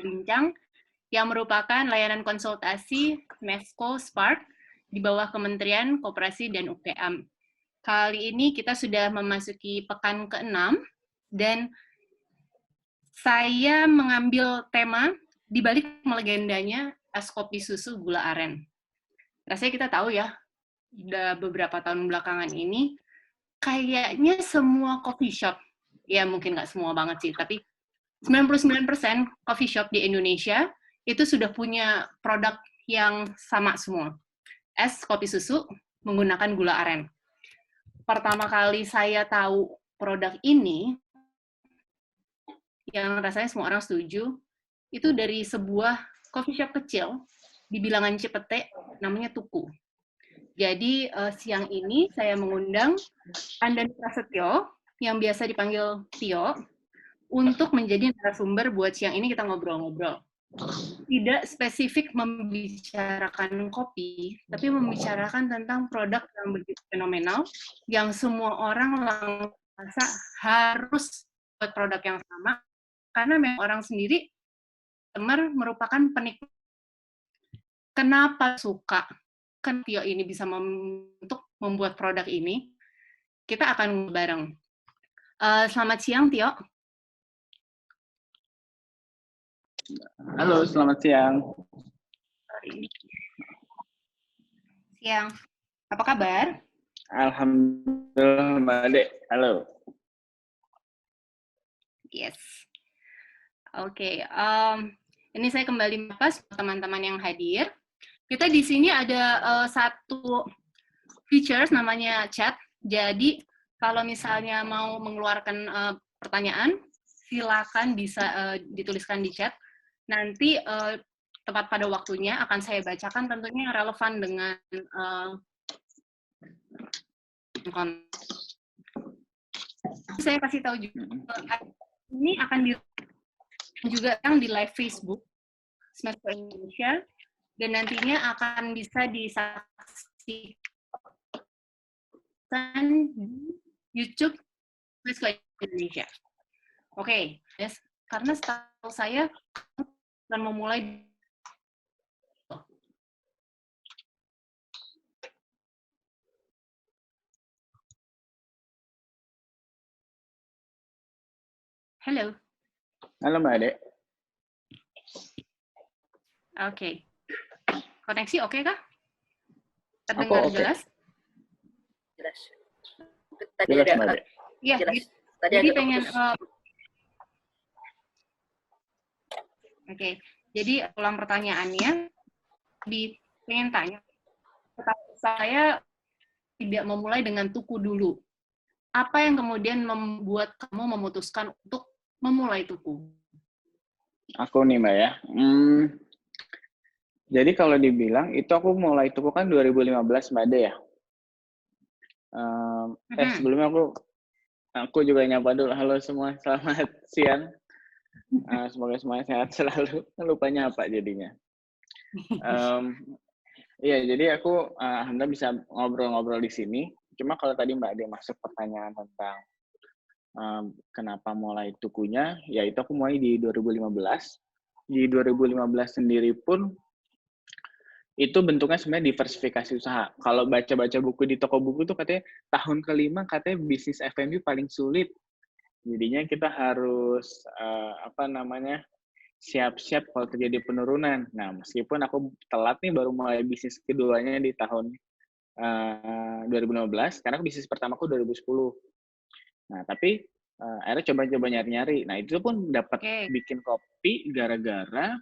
Bincang yang merupakan layanan konsultasi Mesco Spark di bawah Kementerian Koperasi dan UKM. Kali ini kita sudah memasuki pekan ke-6 dan saya mengambil tema di balik melegendanya es kopi susu gula aren. Rasanya kita tahu ya, udah beberapa tahun belakangan ini, kayaknya semua coffee shop, ya mungkin nggak semua banget sih, tapi 99% coffee shop di Indonesia itu sudah punya produk yang sama semua. Es kopi susu menggunakan gula aren. Pertama kali saya tahu produk ini, yang rasanya semua orang setuju, itu dari sebuah coffee shop kecil di bilangan Cipete, namanya Tuku. Jadi siang ini saya mengundang Andani Prasetyo, yang biasa dipanggil Tio, untuk menjadi narasumber buat siang ini kita ngobrol-ngobrol. Tidak spesifik membicarakan kopi, tapi membicarakan tentang produk yang begitu fenomenal, yang semua orang langsung merasa harus buat produk yang sama, karena memang orang sendiri customer merupakan penikmat. Kenapa suka? Kan Tio ini bisa untuk membuat produk ini, kita akan bareng. Selamat siang, Tio. Halo, selamat siang. Siang. Apa kabar? Alhamdulillah, Mbak Ade. Halo. Yes. Oke. Ini saya kembali membahas teman-teman yang hadir. Kita di sini ada satu features namanya chat. Jadi kalau misalnya mau mengeluarkan pertanyaan, silakan bisa dituliskan di chat. Nanti tepat pada waktunya akan saya bacakan, tentunya relevan dengan saya kasih tahu juga ini akan juga yang di live Facebook Semester Indonesia, dan nantinya akan bisa disaksikan di YouTube Semester Indonesia. Oke, yes. Karena setahu saya akan memulai. Halo. Halo, Mbak Ade. Oke. Koneksi oke kah? Terdengar jelas? Jelas. Tadi jelas, ada. Mbak Ade. Iya. Tadi jadi ada pengen. Oke. Jadi ulang pertanyaannya. Pengen tanya. Saya tidak memulai dengan Tuku dulu. Apa yang kemudian membuat kamu memutuskan untuk memulai Tuku? Aku nih, Mbak ya. Jadi kalau dibilang, itu aku mulai Tuku kan 2015, Mbak Ade ya. Sebelumnya aku juga nyapa dulu. Halo semua, selamat siang. Semoga semuanya sehat selalu. Lupa nyapa jadinya. Iya, jadi aku alhamdulillah bisa ngobrol-ngobrol di sini. Cuma kalau tadi Mbak Ade masuk pertanyaan tentang kenapa mulai Tukunya, ya itu aku mulai di 2015. Di 2015 sendiri pun itu bentuknya sebenarnya diversifikasi usaha. Kalau baca-baca buku di toko buku tuh katanya tahun kelima katanya bisnis F&B paling sulit. Jadinya kita harus siap-siap kalau terjadi penurunan. Nah, meskipun aku telat nih baru mulai bisnis keduanya di tahun 2015, karena bisnis pertamaku 2010. Nah, tapi akhirnya coba-coba nyari-nyari. Nah, itu pun dapat bikin kopi gara-gara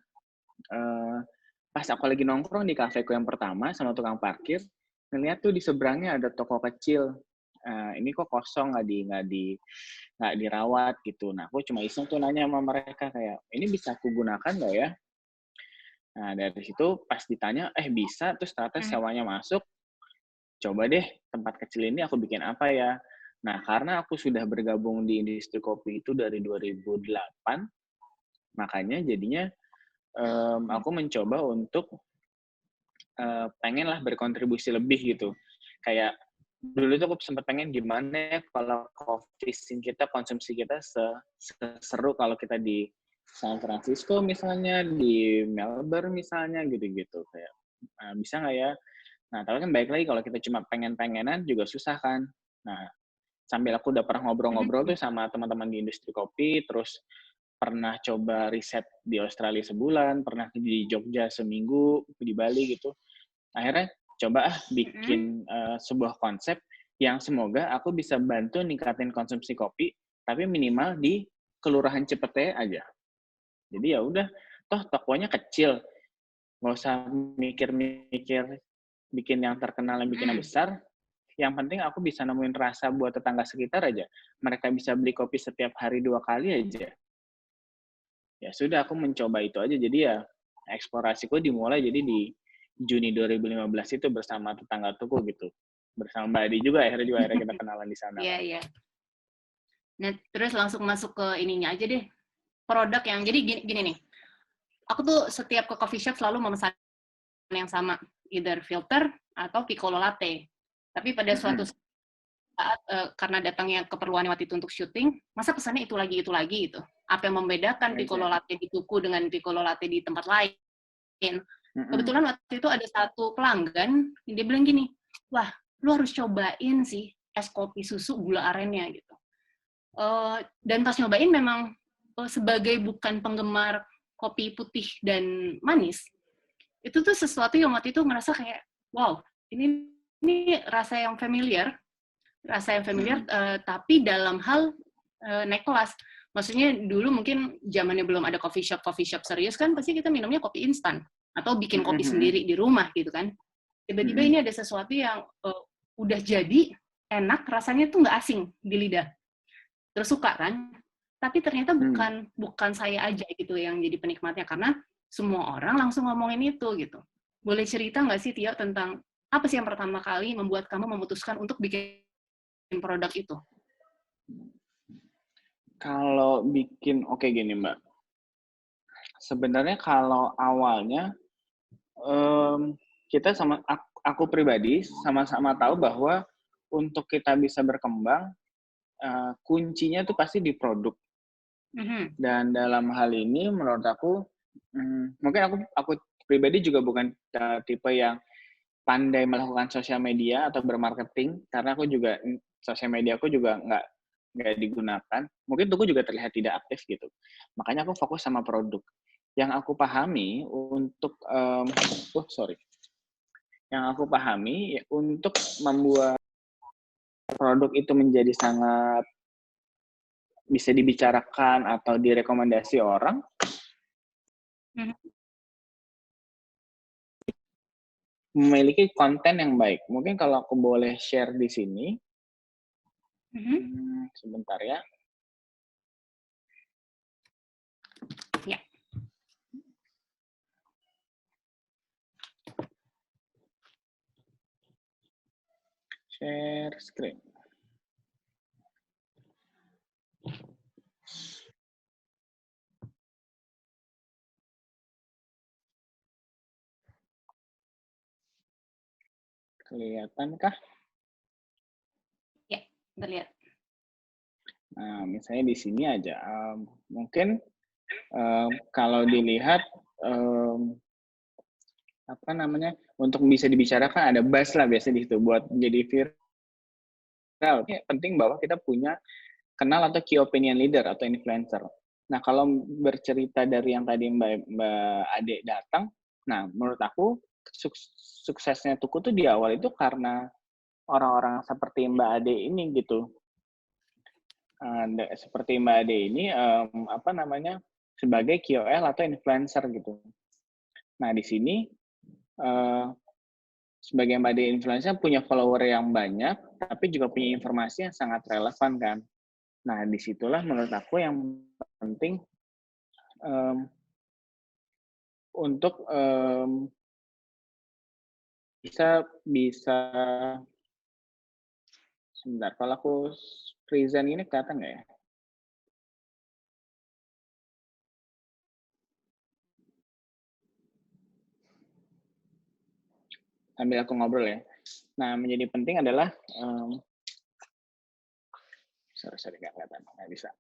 pas aku lagi nongkrong di kafeku yang pertama sama tukang parkir, ngeliat tuh di seberangnya ada toko kecil. Ini kok kosong, nggak dirawat gitu. Nah, aku cuma iseng tuh nanya sama mereka kayak, ini bisa aku gunakan nggak ya? Nah, dari situ pas ditanya, bisa, terus ternyata sewanya masuk, coba deh tempat kecil ini aku bikin apa ya? Nah, karena aku sudah bergabung di industri kopi itu dari 2008, makanya jadinya aku mencoba untuk pengenlah berkontribusi lebih gitu. Kayak dulu tuh aku sempat pengen gimana ya kalau coffee scene kita, konsumsi kita seru kalau kita di San Francisco misalnya, di Melbourne misalnya, gitu-gitu. Kayak, bisa nggak ya? Nah, tapi kan balik lagi kalau kita cuma pengen-pengenan juga susah kan. Nah, sambil aku udah pernah ngobrol-ngobrol tuh sama teman-teman di industri kopi, terus pernah coba riset di Australia sebulan, pernah di Jogja seminggu, di Bali gitu. Akhirnya coba bikin sebuah konsep yang semoga aku bisa bantu ningkatin konsumsi kopi, tapi minimal di Kelurahan Cipete aja. Jadi ya udah, toh tokonya kecil, nggak usah mikir-mikir bikin yang terkenal yang bikin yang besar. Yang penting aku bisa nemuin rasa buat tetangga sekitar aja. Mereka bisa beli kopi setiap hari 2 kali aja. Ya sudah, aku mencoba itu aja. Jadi ya eksplorasiku dimulai jadi di Juni 2015 itu bersama tetangga tuku gitu. Bersama Mbak Adi juga akhirnya kita kenalan di sana. Iya, iya. Nah, terus langsung masuk ke ininya aja deh. Produk yang, jadi gini nih. Aku tuh setiap ke coffee shop selalu memesan yang sama. Either filter atau piccolo latte. Tapi pada suatu saat, karena datangnya keperluan waktu itu untuk syuting, masa pesannya itu lagi gitu. Apa yang membedakan piccolo latte di tuku dengan piccolo latte di tempat lain? Kebetulan waktu itu ada satu pelanggan, dia bilang gini, wah, lu harus cobain sih es kopi susu gula arennya gitu. Dan pas nyobain memang sebagai bukan penggemar kopi putih dan manis, itu tuh sesuatu yang waktu itu ngerasa kayak, wow, ini rasa yang familiar, tapi dalam hal naik kelas. Maksudnya dulu mungkin zamannya belum ada coffee shop serius kan, pasti kita minumnya kopi instan atau bikin kopi sendiri di rumah gitu kan. Tiba-tiba ini ada sesuatu yang udah jadi enak, rasanya tuh nggak asing di lidah. Terus suka kan? Tapi ternyata bukan saya aja gitu yang jadi penikmatnya, karena semua orang langsung ngomongin itu gitu. Boleh cerita nggak sih Tio tentang apa sih yang pertama kali membuat kamu memutuskan untuk bikin produk itu? Kalau bikin, oke gini Mbak. Sebenarnya kalau awalnya, kita aku pribadi sama-sama tahu bahwa untuk kita bisa berkembang, kuncinya tuh pasti di produk. Dan dalam hal ini menurut aku, mungkin aku pribadi juga bukan tipe yang pandai melakukan sosial media atau bermarketing, karena aku juga sosial media aku juga nggak digunakan. Mungkin Tuku juga terlihat tidak aktif gitu. Makanya aku fokus sama produk. Yang aku pahami untuk yang aku pahami untuk membuat produk itu menjadi sangat bisa dibicarakan atau direkomendasi orang, memiliki konten yang baik. Mungkin kalau aku boleh share di sini, sebentar ya. Ya. Share screen. Kelihatankah? Ya, terlihat. Nah, misalnya di sini aja. Mungkin kalau dilihat apa namanya, untuk bisa dibicarakan ada buzz lah biasanya di situ buat jadi viral. Penting bahwa kita punya kenal atau key opinion leader atau influencer. Nah, kalau bercerita dari yang tadi Mbak Ade datang, nah menurut aku suksesnya Tuku tuh di awal itu karena orang-orang seperti Mbak Ade ini gitu. Seperti Mbak Ade ini apa namanya, sebagai KOL atau influencer gitu. Nah, di sini sebagai Mbak Ade influencer punya follower yang banyak, tapi juga punya informasi yang sangat relevan kan. Nah, disitulah menurut aku yang penting untuk bisa sebentar, kalau aku present ini kelihatan nggak ya? Sambil aku ngobrol ya. Nah, menjadi penting adalah sorry nggak kelihatan, nggak bisa.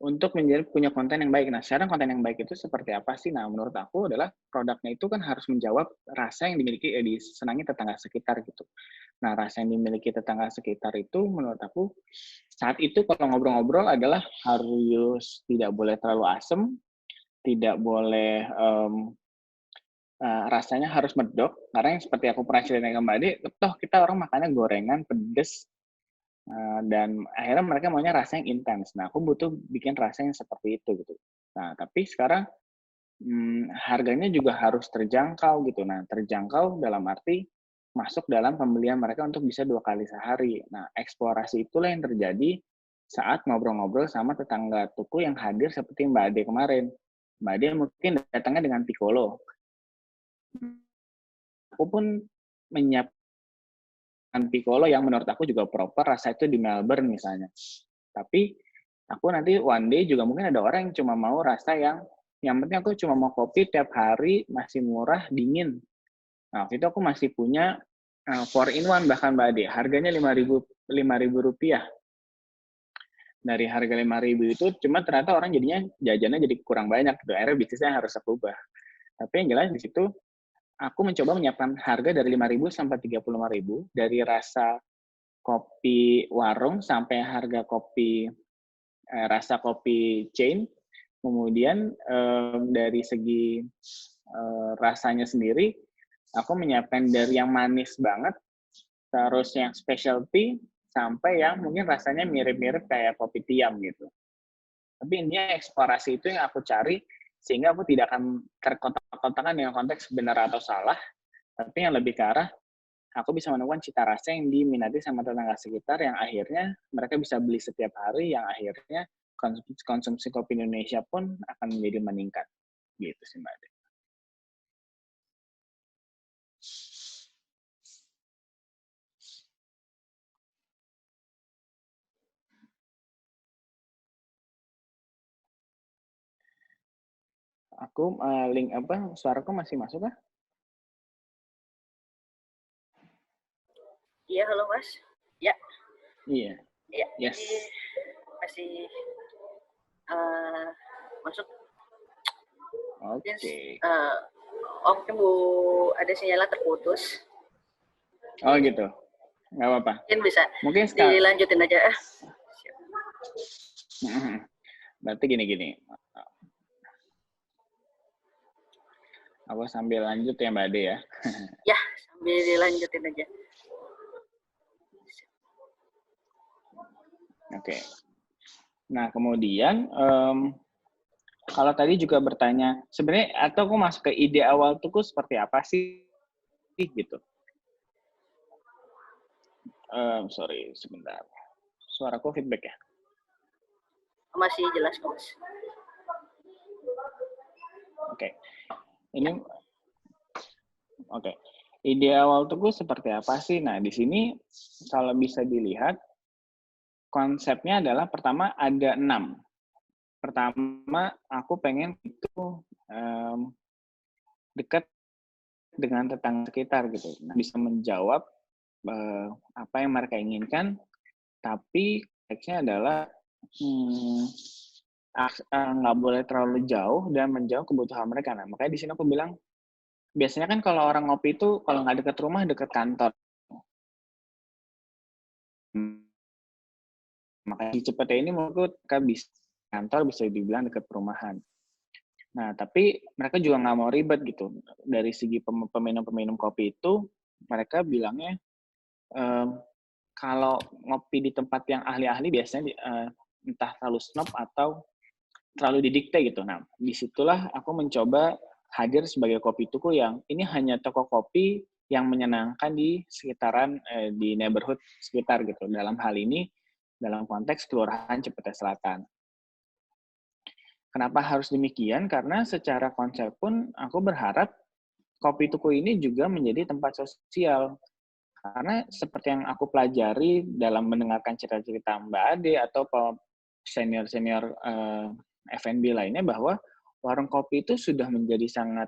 untuk menjadi punya konten yang baik. Nah, sekarang konten yang baik itu seperti apa sih? Nah, menurut aku adalah produknya itu kan harus menjawab rasa yang dimiliki, disenangi tetangga sekitar gitu. Nah, rasa yang dimiliki tetangga sekitar itu menurut aku saat itu kalau ngobrol-ngobrol adalah harus tidak boleh terlalu asem, tidak boleh rasanya harus medok, karena yang seperti aku pernah ceritain ke Mbak Ade, toh kita orang makannya gorengan, pedes, dan akhirnya mereka maunya rasa yang intens. Nah, aku butuh bikin rasa yang seperti itu gitu. Nah, tapi sekarang harganya juga harus terjangkau gitu. Nah, terjangkau dalam arti masuk dalam pembelian mereka untuk bisa 2 kali sehari. Nah, eksplorasi itulah yang terjadi saat ngobrol-ngobrol sama tetangga tuku yang hadir seperti Mbak Ade kemarin. Mbak Ade mungkin datangnya dengan Piccolo. Aku pun menyiapkan Piccolo yang menurut aku juga proper, rasa itu di Melbourne misalnya. Tapi aku nanti one day juga mungkin ada orang yang cuma mau rasa yang penting aku cuma mau kopi tiap hari, masih murah, dingin. Nah, waktu itu aku masih punya 4-in-1 bahkan Mbak Ade. Harganya Rp5.000. Dari harga Rp5.000 itu, cuma ternyata orang jadinya jajannya jadi kurang banyak. Gitu. Akhirnya bisnisnya harus aku ubah. Tapi yang jelas di situ, aku mencoba menyiapkan harga dari Rp5.000 sampai Rp35.000. Dari rasa kopi warung sampai harga kopi, rasa kopi chain. Kemudian dari segi rasanya sendiri, aku menyiapkan dari yang manis banget, terus yang specialty, sampai yang mungkin rasanya mirip-mirip kayak kopi tiam gitu. Tapi intinya eksplorasi itu yang aku cari, sehingga aku tidak akan terkotak-kotakan dengan konteks benar atau salah, tapi yang lebih ke arah, aku bisa menemukan cita rasa yang diminati sama tetangga sekitar, yang akhirnya mereka bisa beli setiap hari, yang akhirnya konsumsi kopi Indonesia pun akan menjadi meningkat. Gitu sih, Mbak Ade. Aku link apa? Suaraku masih masuk kah? Iya, halo Mas. Ya. Iya. Iya. Yes. Jadi masih masuk. Oke. Mungkin Bu ada sinyalnya terputus. Oh gitu. Nggak apa-apa. Mungkin bisa mungkin dilanjutin aja. Berarti gini. Aku sambil lanjut ya Mbak Ade ya. Ya, sambil dilanjutin aja. Oke. Nah, kemudian kalau tadi juga bertanya, sebenarnya atau aku masuk ke ide awal tuh seperti apa sih gitu. Sorry, sebentar. Suaraku feedback ya? Masih jelas, Mas. Oke. Oke. Ide awal tuh seperti apa sih? Nah, di sini kalau bisa dilihat, konsepnya adalah pertama ada 6. Pertama, aku pengen itu dekat dengan tetangga sekitar gitu. Nah, bisa menjawab apa yang mereka inginkan, tapi konteksnya adalah nggak boleh terlalu jauh dan menjauh kebutuhan mereka. Nah, makanya di sini aku bilang, biasanya kan kalau orang ngopi itu kalau nggak dekat rumah, dekat kantor. Makanya di Cipete ini menurutku bisa kantor, bisa dibilang dekat perumahan. Nah, tapi mereka juga nggak mau ribet gitu. Dari segi peminum-peminum kopi itu, mereka bilangnya, kalau ngopi di tempat yang ahli-ahli biasanya entah terlalu snob atau terlalu didikte gitu. Nah, disitulah aku mencoba hadir sebagai kopi tuku yang ini hanya toko kopi yang menyenangkan di sekitaran, di neighborhood sekitar gitu. Dalam hal ini, dalam konteks Kelurahan Cipete Selatan. Kenapa harus demikian? Karena secara konsep pun aku berharap kopi tuku ini juga menjadi tempat sosial. Karena seperti yang aku pelajari dalam mendengarkan cerita-cerita Mbak Ade atau senior-senior F&B lainnya, bahwa warung kopi itu sudah menjadi sangat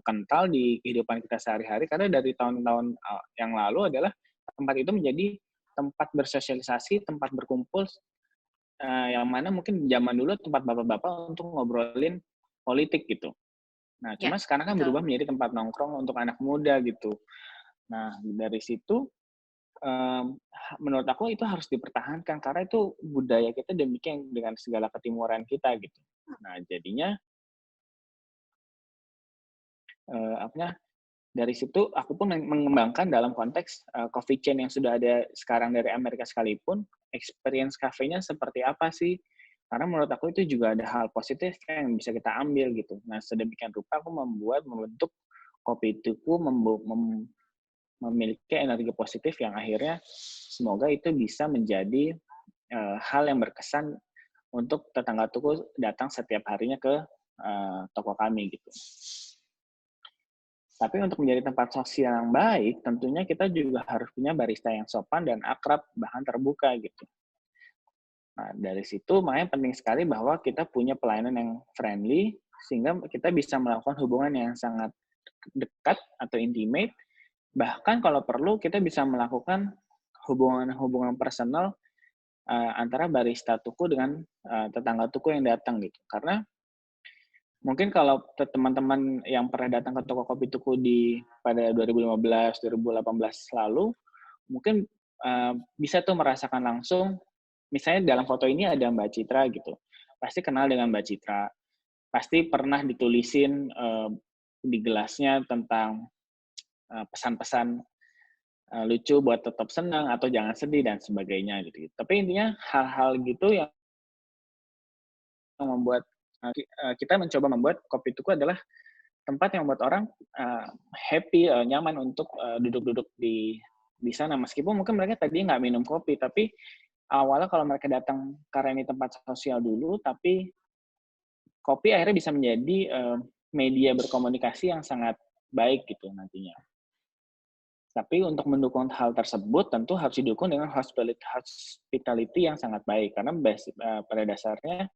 kental di kehidupan kita sehari-hari, karena dari tahun-tahun yang lalu adalah tempat itu menjadi tempat bersosialisasi, tempat berkumpul yang mana mungkin zaman dulu tempat bapak-bapak untuk ngobrolin politik gitu. Nah, Ya, cuma sekarang kan betul. berubah menjadi tempat nongkrong untuk anak muda gitu. Nah, dari situ menurut aku itu harus dipertahankan karena itu budaya kita demikian dengan segala ketimuran kita gitu. Nah, jadinya dari situ aku pun mengembangkan dalam konteks coffee chain yang sudah ada sekarang dari Amerika sekalipun, experience cafe-nya seperti apa sih? Karena menurut aku itu juga ada hal positif yang bisa kita ambil gitu. Nah, sedemikian rupa aku membentuk kopi tuku memiliki energi positif yang akhirnya semoga itu bisa menjadi hal yang berkesan untuk tetangga tuku datang setiap harinya ke toko kami gitu. Tapi untuk menjadi tempat sosial yang baik, tentunya kita juga harus punya barista yang sopan dan akrab, bahkan terbuka gitu. Nah, dari situ makanya penting sekali bahwa kita punya pelayanan yang friendly, sehingga kita bisa melakukan hubungan yang sangat dekat atau intimate. Bahkan kalau perlu, kita bisa melakukan hubungan-hubungan personal antara barista tuku dengan tetangga tuku yang datang gitu. Karena mungkin kalau teman-teman yang pernah datang ke toko kopi tuku pada 2015, 2018 lalu, mungkin bisa tuh merasakan langsung, misalnya dalam foto ini ada Mbak Citra gitu, pasti kenal dengan Mbak Citra, pasti pernah ditulisin di gelasnya tentang pesan-pesan lucu buat tetap senang atau jangan sedih dan sebagainya gitu. Tapi intinya hal-hal gitu yang membuat kita mencoba membuat kopi tuku adalah tempat yang membuat orang happy, nyaman untuk duduk-duduk di sana. Meskipun mungkin mereka tadi nggak minum kopi, tapi awalnya kalau mereka datang karena ini tempat sosial dulu, tapi kopi akhirnya bisa menjadi media berkomunikasi yang sangat baik gitu nantinya. Tapi untuk mendukung hal tersebut tentu harus didukung dengan hospitality yang sangat baik. Karena pada dasarnya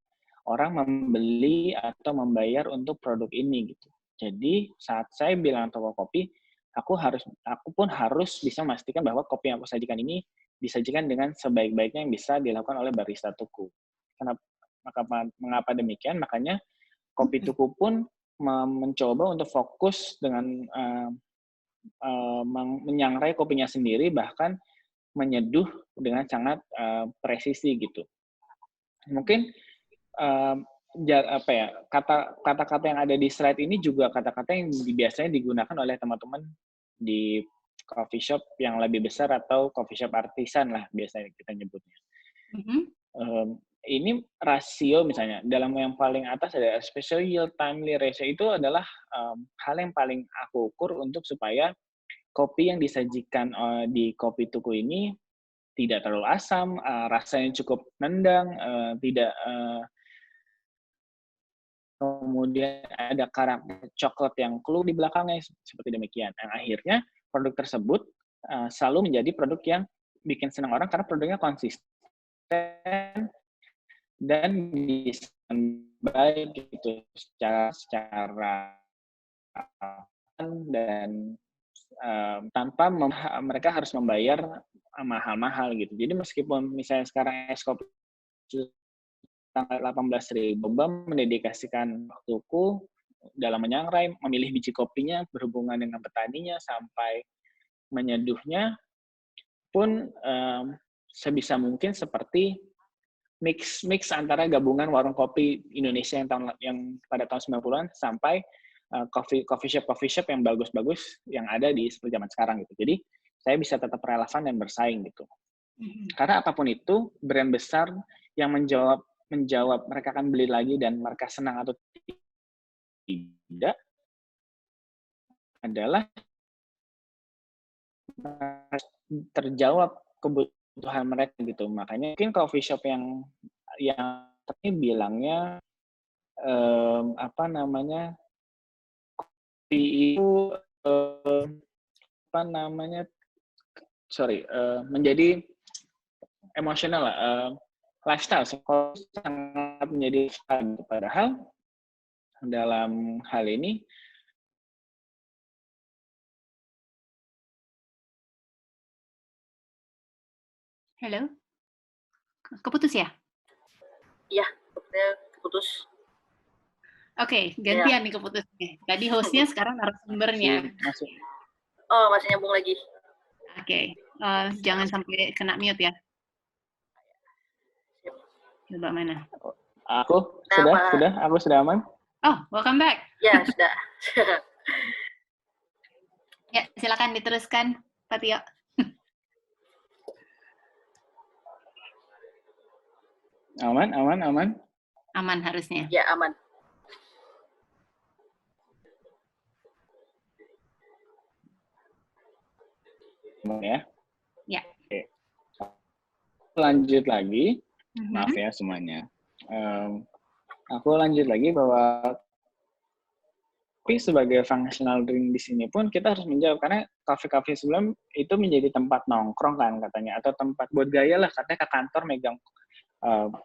orang membeli atau membayar untuk produk ini gitu. Jadi saat saya bilang toko kopi, aku pun harus bisa memastikan bahwa kopi yang aku sajikan ini disajikan dengan sebaik-baiknya yang bisa dilakukan oleh barista tuku. Mengapa demikian? Makanya kopi tuku pun mencoba untuk fokus dengan menyangrai kopinya sendiri, bahkan menyeduh dengan sangat presisi gitu. Mungkin kata-kata yang ada di slide ini juga kata-kata yang biasanya digunakan oleh teman-teman di coffee shop yang lebih besar atau coffee shop artisan lah biasanya kita nyebutnya. Ini rasio misalnya dalam yang paling atas ada special yield timely ratio, itu adalah hal yang paling aku ukur untuk supaya kopi yang disajikan di kopi tuku ini tidak terlalu asam, rasanya cukup nendang, tidak kemudian ada karakter coklat yang clue di belakangnya, seperti demikian. Yang akhirnya produk tersebut selalu menjadi produk yang bikin senang orang karena produknya konsisten dan bisa baik gitu secara dan tanpa mereka harus membayar mahal-mahal gitu. Jadi meskipun misalnya sekarang es kopi tanggal 18.000, mendedikasikan waktuku dalam menyangrai, memilih biji kopinya, berhubungan dengan petaninya, sampai menyeduhnya pun sebisa mungkin seperti mix antara gabungan warung kopi Indonesia yang pada tahun 90-an sampai coffee shop yang bagus-bagus yang ada di seperti zaman sekarang gitu. Jadi saya bisa tetap relevan dan bersaing gitu. Karena apapun itu, brand besar yang menjawab mereka akan beli lagi dan mereka senang atau tidak adalah terjawab kebutuhan mereka gitu. Makanya mungkin coffee shop yang tadi bilangnya kopi itu menjadi emosional lah, lifestyle sangat menjadi padahal dalam hal ini Halo? Keputus ya? Iya, sepertinya keputus. Oke, gantian nih keputusnya. Tadi hostnya, sekarang narasumbernya. Masuk. Oh, masih nyambung lagi. Oke, jangan sampai kena mute ya. Coba mana? Aku Nah, aku sudah aman. Oh, welcome back. Ya, sudah. Ya, silakan diteruskan, Pak Tio. Aman. Aman harusnya. Ya, aman. Ya. Ya. Oke. Lanjut lagi. Maaf ya semuanya. Aku lanjut lagi bahwa tapi sebagai functional drink di sini pun kita harus menjawab, karena kafe-kafe sebelum itu menjadi tempat nongkrong kan katanya, atau tempat buat gaya lah, katanya ke kantor megang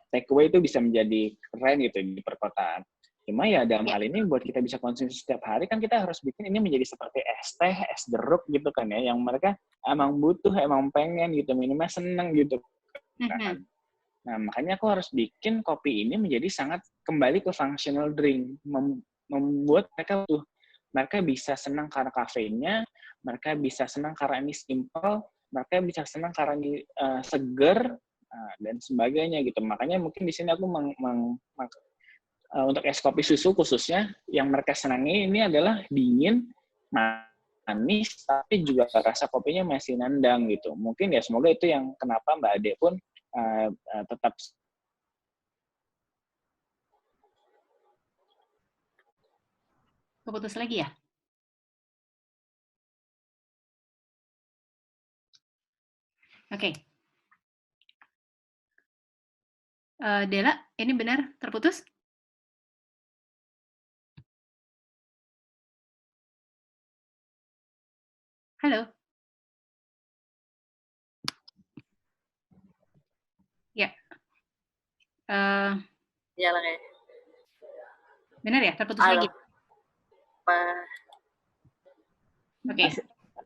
takeaway itu bisa menjadi keren gitu di perkotaan. Cuma ya dalam hal ini buat kita bisa konsumsi setiap hari kan kita harus bikin ini menjadi seperti es teh, es jeruk gitu kan ya, yang mereka emang butuh, emang pengen gitu, minumnya seneng gitu kan. Nah, makanya aku harus bikin kopi ini menjadi sangat kembali ke functional drink, membuat mereka bisa senang karena kafeinnya, mereka bisa senang karena ini simple, mereka bisa senang karena ini seger dan sebagainya gitu. Makanya mungkin di sini aku untuk es kopi susu khususnya yang mereka senangi ini adalah dingin, manis, tapi juga rasa kopinya masih nendang gitu. Mungkin ya semoga itu yang kenapa Mbak Ade pun tetap. Keputus lagi ya? Oke. Dela, ini benar terputus? Halo? Ya. Ya lah kayak. Benar ya, terputus lagi? Oke.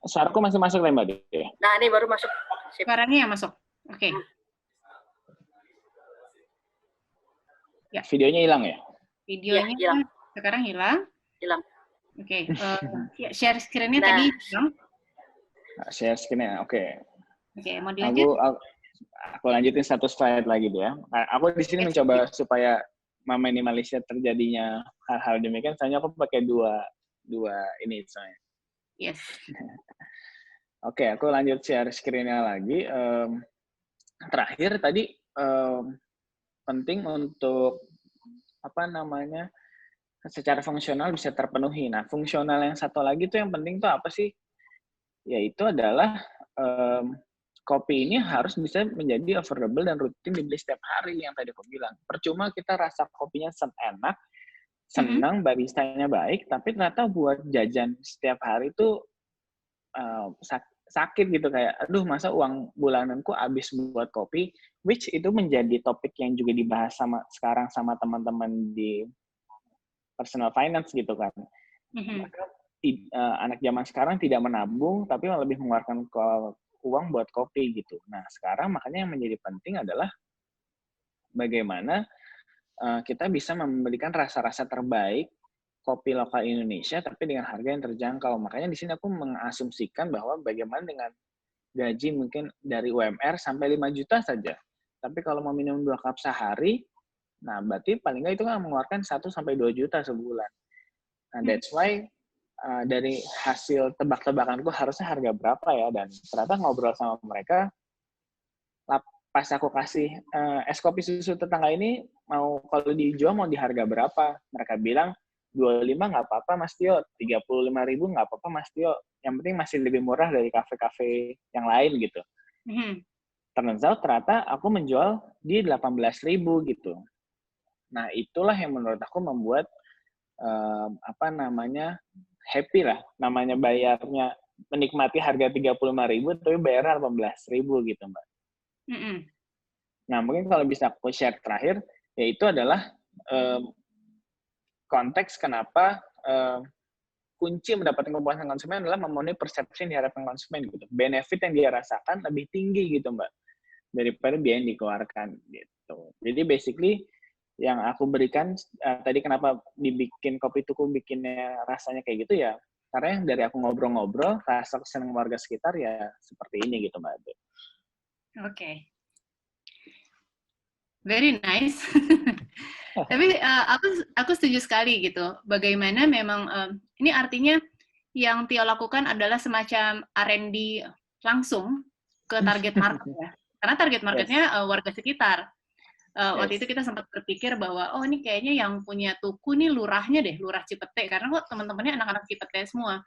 Suaraku masih masuk ya, Mbak Ade? Nah, ini baru masuk. Suaranya yang masuk. Oke. Ya. Videonya hilang ya? Videonya ya, hilang. Sekarang hilang. Hilang. Oke. Share screen-nya tadi hilang. Share screen-nya, oke. Oke, mau dilanjut? Aku lanjutin satu slide lagi deh ya. Aku di sini mencoba supaya meminimalisir terjadinya hal-hal demikian. Soalnya aku pakai dua ini soalnya. Yes. Oke, aku lanjut share screen-nya lagi. Terakhir tadi penting untuk secara fungsional bisa terpenuhi. Nah, fungsional yang satu lagi tuh yang penting tuh apa sih? Yaitu adalah kopi ini harus bisa menjadi affordable dan rutin dibeli setiap hari yang tadi aku bilang. Percuma kita rasa kopinya enak, senang, baristanya baik, tapi ternyata buat jajan setiap hari itu sakit gitu, kayak aduh masa uang bulananku habis buat kopi, which itu menjadi topik yang juga dibahas sekarang sama teman-teman di personal finance gitu kan. Anak zaman sekarang tidak menabung tapi lebih mengeluarkan uang buat kopi gitu. Nah, sekarang makanya yang menjadi penting adalah bagaimana kita bisa memberikan rasa-rasa terbaik kopi lokal Indonesia tapi dengan harga yang terjangkau. Makanya di sini aku mengasumsikan bahwa bagaimana dengan gaji mungkin dari UMR sampai 5 juta saja. Tapi kalau mau minum 2 cup sehari, nah berarti paling nggak itu kan mengeluarkan 1 sampai 2 juta sebulan. Nah, that's why dari hasil tebak-tebakanku harusnya harga berapa ya, dan ternyata ngobrol sama mereka pas aku kasih es kopi susu tetangga ini mau kalau dijual mau di harga berapa, mereka bilang 25 nggak apa-apa Mas Tio, 35.000 nggak apa-apa Mas Tio, yang penting masih lebih murah dari kafe-kafe yang lain gitu. Ternyata aku menjual di 18.000 gitu. Nah itulah yang menurut aku membuat happy lah, namanya bayarnya menikmati harga 35.000 tapi bayarnya 18.000 gitu Mbak. Nah mungkin kalau bisa aku share terakhir, yaitu adalah konteks kenapa kunci mendapatkan kepuasan konsumen adalah memenuhi persepsi yang diharapkan konsumen gitu. Benefit yang dia rasakan lebih tinggi gitu Mbak daripada biaya yang dikeluarkan gitu. Jadi basically yang aku berikan tadi kenapa dibikin kopi tuku bikinnya rasanya kayak gitu ya, karena yang dari aku ngobrol-ngobrol, rasa kesenangan warga sekitar ya seperti ini gitu Mbak Ade. Oke. Very nice. Tapi aku setuju sekali gitu. Bagaimana memang ini artinya yang Tio lakukan adalah semacam R&D langsung ke target market ya. Karena target marketnya warga sekitar. Waktu itu kita sempat berpikir bahwa oh ini kayaknya yang punya tuku nih lurahnya deh, lurah Cipete, karena kok teman-temannya anak-anak Cipete semua.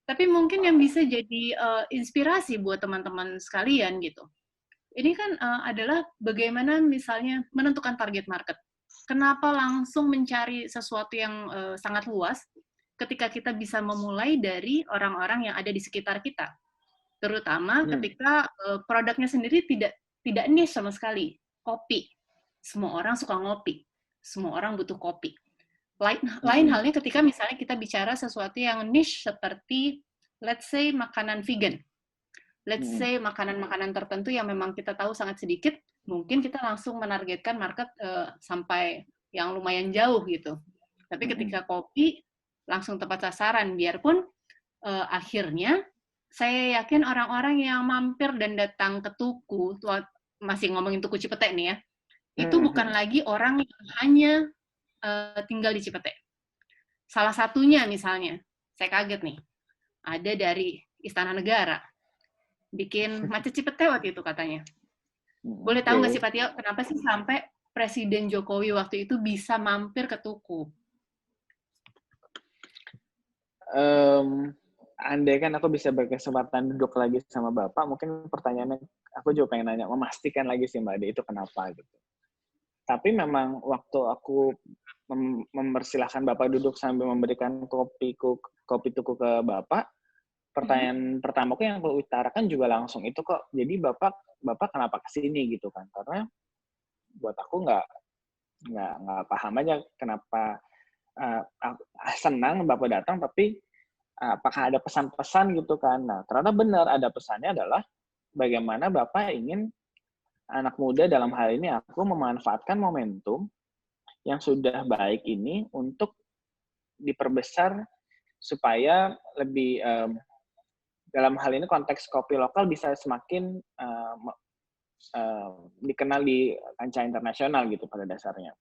Tapi mungkin yang bisa jadi inspirasi buat teman-teman sekalian gitu. Ini kan adalah bagaimana misalnya menentukan target market. Kenapa langsung mencari sesuatu yang sangat luas ketika kita bisa memulai dari orang-orang yang ada di sekitar kita. Terutama ketika produknya sendiri tidak niche sama sekali. Kopi. Semua orang suka ngopi. Semua orang butuh kopi. Lain halnya ketika misalnya kita bicara sesuatu yang niche seperti let's say makanan vegan. Let's say makanan-makanan tertentu yang memang kita tahu sangat sedikit, mungkin kita langsung menargetkan market sampai yang lumayan jauh gitu. Tapi ketika kopi, langsung tepat sasaran. Biarpun akhirnya, saya yakin orang-orang yang mampir dan datang ke tuku, masih ngomongin tuku Cipete nih ya, itu bukan lagi orang yang hanya tinggal di Cipete. Salah satunya misalnya, saya kaget nih, ada dari Istana Negara, bikin macet Cipete waktu itu katanya. Boleh tahu nggak sih Pak Tio, kenapa sih sampai Presiden Jokowi waktu itu bisa mampir ke tuku? Andai kan aku bisa berkesempatan duduk lagi sama Bapak, mungkin pertanyaannya aku juga pengen nanya, memastikan lagi sih Mbak Ade itu kenapa gitu. Tapi memang waktu aku mempersilahkan Bapak duduk sambil memberikan kopi tuku ke Bapak, pertanyaan pertamaku yang aku utarakan juga langsung itu kok. Jadi Bapak kenapa kesini gitu kan? Karena buat aku nggak paham aja kenapa senang Bapak datang, tapi apakah ada pesan-pesan gitu kan? Nah, ternyata benar ada pesannya adalah bagaimana Bapak ingin anak muda dalam hal ini aku memanfaatkan momentum yang sudah baik ini untuk diperbesar supaya lebih dalam hal ini konteks kopi lokal bisa semakin dikenal di kancah internasional gitu pada dasarnya.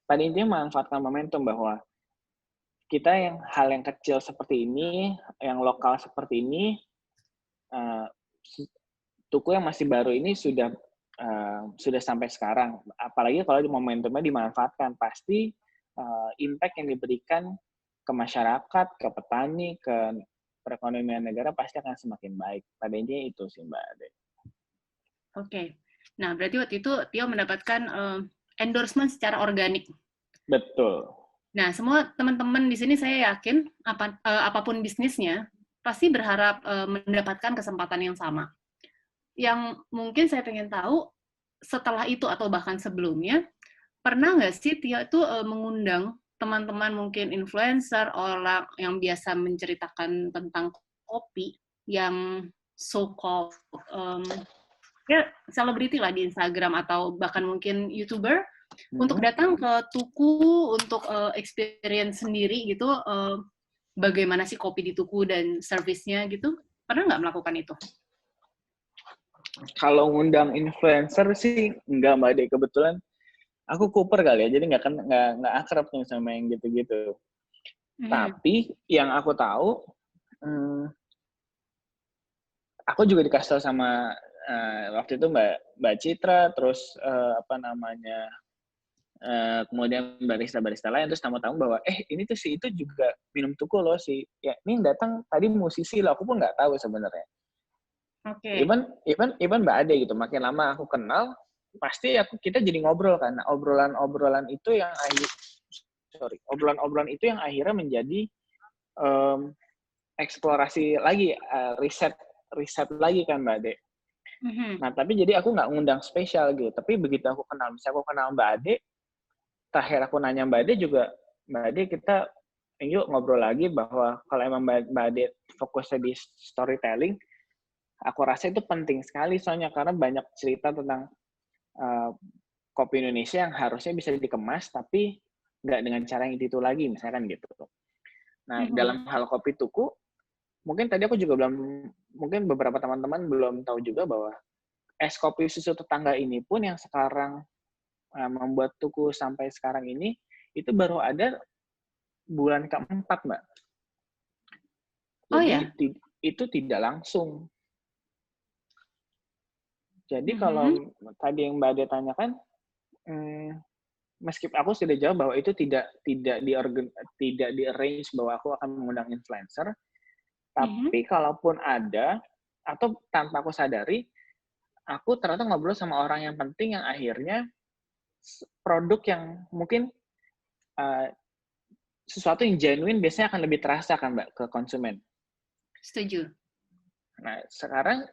Pada intinya memanfaatkan momentum bahwa kita hal yang kecil seperti ini, yang lokal seperti ini, tuku yang masih baru ini sudah sampai sekarang. Apalagi kalau momentumnya dimanfaatkan, pasti impact yang diberikan ke masyarakat, ke petani, ke perekonomian negara pasti akan semakin baik. Pada intinya itu sih Mbak Ade. Oke. Nah, berarti waktu itu Tio mendapatkan endorsement secara organik. Betul. Nah, semua teman-teman di sini saya yakin apapun bisnisnya pasti berharap mendapatkan kesempatan yang sama. Yang mungkin saya pengen tahu setelah itu atau bahkan sebelumnya, pernah nggak sih Tio itu mengundang teman-teman mungkin influencer, orang yang biasa menceritakan tentang kopi yang so-called ya selebriti lah di Instagram atau bahkan mungkin YouTuber untuk datang ke tuku untuk experience sendiri gitu, bagaimana sih kopi di tuku dan servisnya gitu, pernah nggak melakukan itu? Kalau ngundang influencer sih enggak Mbak Ade, kebetulan aku Cooper kali ya, jadi nggak akrab nih sama yang gitu-gitu. Tapi yang aku tahu, aku juga dikasih tahu sama waktu itu Mbak Citra, terus kemudian barista-barista lain, terus tamu-tamu bahwa ini tuh si itu juga minum tuku loh si, ya ini datang tadi musisi loh, aku pun nggak tahu sebenarnya. Oke. Even Mbak Ade gitu, makin lama aku kenal, pasti kita jadi ngobrol kan. Obrolan itu yang akhirnya menjadi eksplorasi lagi, riset lagi kan Mbak Ade. Nah, tapi jadi aku nggak ngundang spesial gitu. Tapi begitu aku kenal, misalnya aku kenal Mbak Ade, terakhir aku nanya Mbak Ade juga, Mbak Ade kita yuk ngobrol lagi bahwa kalau emang Mbak Ade fokusnya di storytelling, aku rasa itu penting sekali soalnya karena banyak cerita tentang kopi Indonesia yang harusnya bisa dikemas, tapi nggak dengan cara yang itu lagi, misalkan gitu. Nah, dalam hal kopi tuku, mungkin tadi aku juga mungkin beberapa teman-teman belum tahu juga bahwa es kopi susu tetangga ini pun yang sekarang membuat tuku sampai sekarang ini, itu baru ada bulan keempat, Mbak. Jadi, itu tidak langsung. Jadi kalau tadi yang Mbak Ade tanyakan, meskipun aku sudah jawab bahwa itu tidak di-arrange bahwa aku akan mengundang influencer, tapi kalaupun ada, atau tanpa aku sadari, aku ternyata ngobrol sama orang yang penting yang akhirnya produk yang mungkin sesuatu yang genuine biasanya akan lebih terasa kan Mbak ke konsumen. Setuju. Nah, sekarang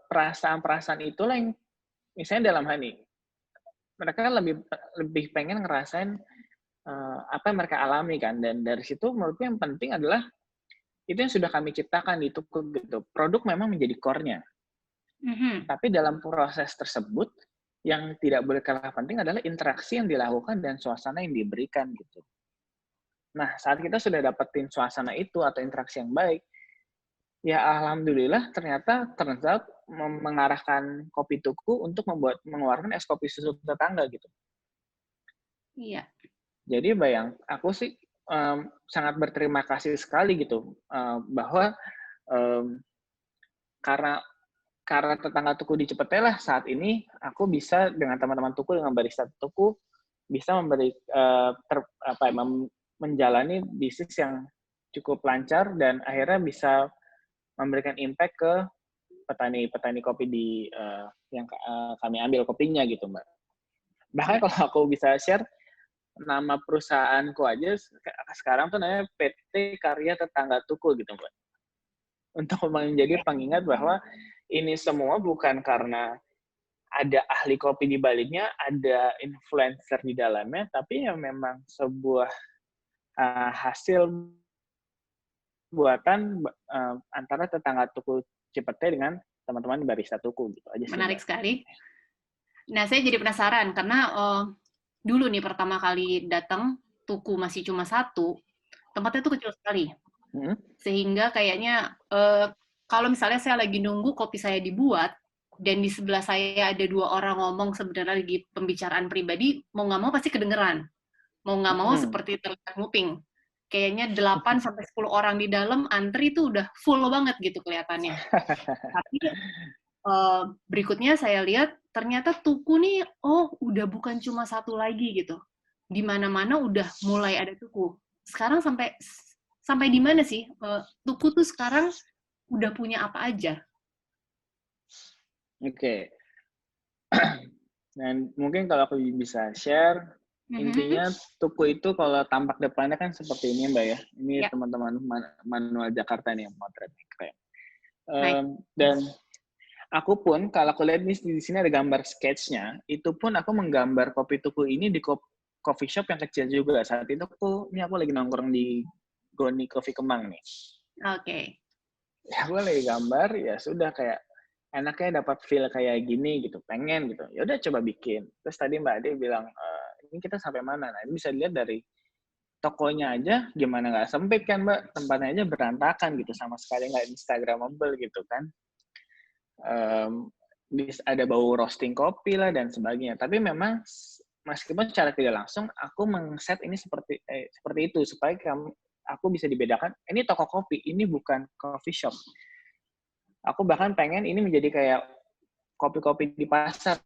perasaan-perasaan itulah yang misalnya dalam hal ini mereka lebih pengen ngerasain apa yang mereka alami kan, dan dari situ menurutku yang penting adalah itu yang sudah kami ciptakan di Tuku gitu. Produk memang menjadi core-nya. Tapi dalam proses tersebut yang tidak boleh kalah penting adalah interaksi yang dilakukan dan suasana yang diberikan gitu. Nah, saat kita sudah dapetin suasana itu atau interaksi yang baik, ya alhamdulillah ternyata mengarahkan Kopi Tuku untuk mengeluarkan es kopi susu tetangga gitu. Iya. Jadi aku sih sangat berterima kasih sekali gitu bahwa karena tetangga Tuku di Cipete lah saat ini aku bisa dengan teman-teman Tuku, dengan barista Tuku bisa menjalani bisnis yang cukup lancar dan akhirnya bisa memberikan impact ke petani kopi yang kami ambil kopinya gitu Mbak. Bahkan kalau aku bisa share, nama perusahaanku aja sekarang tuh namanya PT Karya Tetangga Tuku gitu Mbak. Untuk menjadi pengingat bahwa ini semua bukan karena ada ahli kopi di baliknya, ada influencer di dalamnya, tapi ya memang sebuah hasil buatan antara tetangga Tuku Cipete dengan teman-teman barista Tuku gitu aja sih. Menarik sekali. Nah, saya jadi penasaran karena dulu nih pertama kali datang Tuku masih cuma satu, tempatnya tuh kecil sekali. Sehingga kayaknya kalau misalnya saya lagi nunggu kopi saya dibuat dan di sebelah saya ada 2 orang ngomong sebenarnya lagi pembicaraan pribadi, mau nggak mau pasti kedengeran. Mau nggak mau seperti terlihat nguping. Kayaknya 8 sampai 10 orang di dalam antri itu udah full banget gitu kelihatannya. Tapi berikutnya saya lihat ternyata Tuku nih udah bukan cuma satu lagi gitu. Di mana-mana udah mulai ada Tuku. Sekarang sampai di mana sih Tuku tuh sekarang udah punya apa aja? Oke. Dan mungkin kalau aku bisa share, intinya Tuku itu kalau tampak depannya kan seperti ini Mbak ya. Ini teman-teman manual Jakarta nih yang motretnya keren. Dan aku pun kalau aku lihat di sini ada gambar sketch-nya, itu pun aku menggambar kopi Tuku ini di coffee shop yang kecil juga. Saat itu aku lagi nongkrong di Goni Coffee Kemang nih. Oke. Ya aku lagi gambar, ya sudah kayak enaknya dapat feel kayak gini gitu, pengen gitu. Ya udah coba bikin. Terus tadi Mbak Ade bilang, ini kita sampai mana? Nah, ini bisa dilihat dari tokonya aja gimana nggak sempit kan Mbak, tempatnya aja berantakan gitu, sama sekali nggak instagramable gitu kan. Ada bau roasting kopi lah dan sebagainya. Tapi memang meskipun secara tidak langsung aku meng-set ini seperti itu supaya aku bisa dibedakan. Ini toko kopi, ini bukan coffee shop. Aku bahkan pengen ini menjadi kayak kopi-kopi di pasar,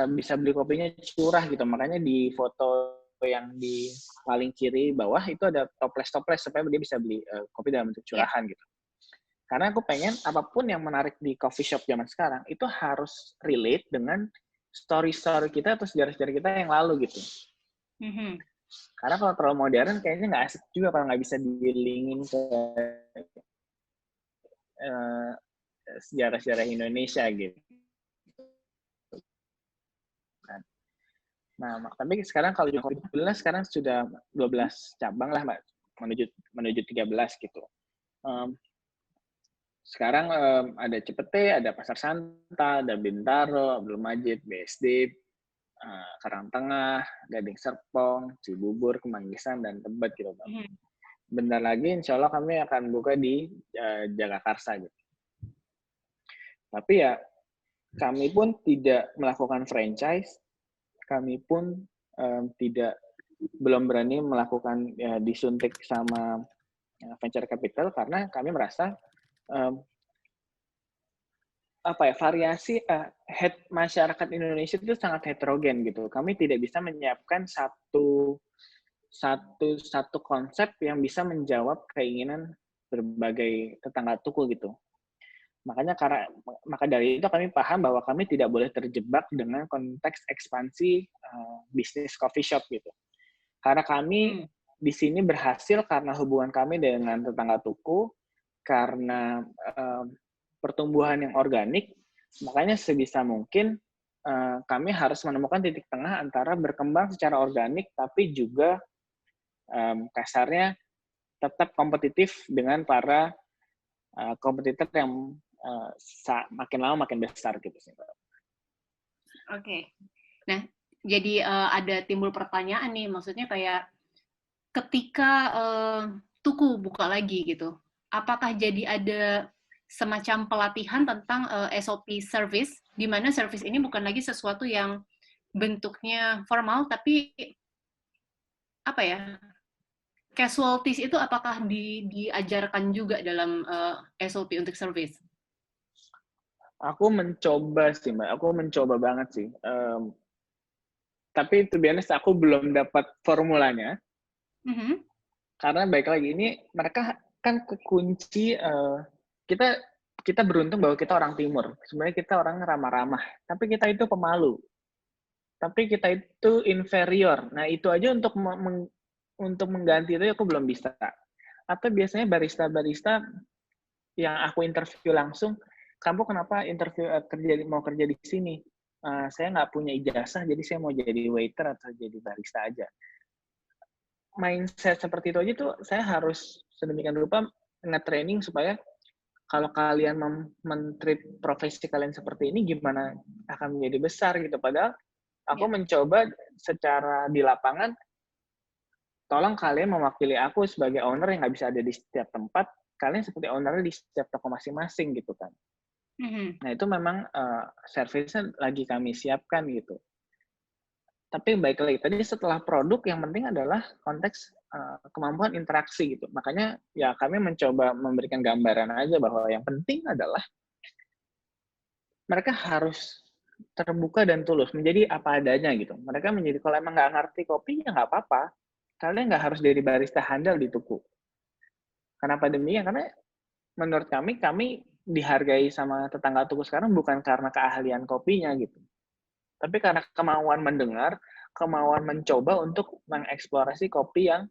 bisa beli kopinya curah gitu. Makanya di foto yang di paling kiri bawah itu ada toples supaya dia bisa beli kopi dalam bentuk curahan gitu. Karena aku pengen apapun yang menarik di coffee shop zaman sekarang itu harus relate dengan story-story kita atau sejarah-sejarah kita yang lalu gitu. Karena kalau terlalu modern kayaknya nggak asik juga kalau nggak bisa dilingin ke sejarah-sejarah Indonesia gitu. Nah, tapi sekarang kalau di Kopi sekarang sudah 12 cabang lah Mbak, menuju 13 gitu. Sekarang ada Cipete, ada Pasar Santa, ada Bintaro, Abdul Majid, BSD, Karangtengah, Gading Serpong, Cibubur, Kemanggisan, dan Tebet gitu Mbak. Mhm. Bentar lagi insya Allah kami akan buka di Jagakarsa gitu. Tapi ya kami pun tidak melakukan franchise, kami pun belum berani melakukan disuntik sama venture capital karena kami merasa variasi masyarakat Indonesia itu sangat heterogen gitu. Kami tidak bisa menyiapkan satu konsep yang bisa menjawab keinginan berbagai tetangga tuku gitu. Maka dari itu kami paham bahwa kami tidak boleh terjebak dengan konteks ekspansi bisnis coffee shop gitu. Karena kami di sini berhasil karena hubungan kami dengan tetangga tuku, karena pertumbuhan yang organik, makanya sebisa mungkin kami harus menemukan titik tengah antara berkembang secara organik, tapi juga kasarnya tetap kompetitif dengan para kompetitor yang makin lama makin besar gitu sih. Oke. Nah, jadi ada timbul pertanyaan nih, maksudnya kayak ketika tuku buka lagi gitu, apakah jadi ada semacam pelatihan tentang SOP service, di mana service ini bukan lagi sesuatu yang bentuknya formal, tapi apa ya, casualties itu apakah diajarkan juga dalam SOP untuk service? Aku mencoba sih Mbak, aku mencoba banget sih. Tapi to be honest, aku belum dapat formulanya. Karena baik lagi, ini mereka kan kekunci, kita beruntung bahwa kita orang timur. Sebenarnya kita orang ramah-ramah, tapi kita itu pemalu. Tapi kita itu inferior. Nah, itu aja untuk mengganti itu aku belum bisa. Atau biasanya barista-barista yang aku interview langsung, kamu kenapa mau kerja di sini? Saya nggak punya ijazah, jadi saya mau jadi waiter atau jadi barista aja. Mindset seperti itu aja tuh saya harus sedemikian rupa nge-training supaya kalau kalian men-treat profesi kalian seperti ini, gimana akan menjadi besar gitu. Padahal aku mencoba secara di lapangan, tolong kalian mewakili aku sebagai owner yang nggak bisa ada di setiap tempat, kalian seperti owner di setiap toko masing-masing gitu kan. Nah itu memang service-nya lagi kami siapkan gitu. Tapi baik lagi, tadi setelah produk yang penting adalah konteks kemampuan interaksi gitu. Makanya ya kami mencoba memberikan gambaran aja bahwa yang penting adalah mereka harus terbuka dan tulus, menjadi apa adanya gitu. Mereka menjadi, kalau emang nggak ngerti kopi, ya nggak apa-apa. Kalian nggak harus jadi barista handal di tuku. Kenapa demikian? Karena menurut kami dihargai sama tetangga tuku sekarang bukan karena keahlian kopinya gitu. Tapi karena kemauan mendengar, kemauan mencoba untuk mengeksplorasi kopi yang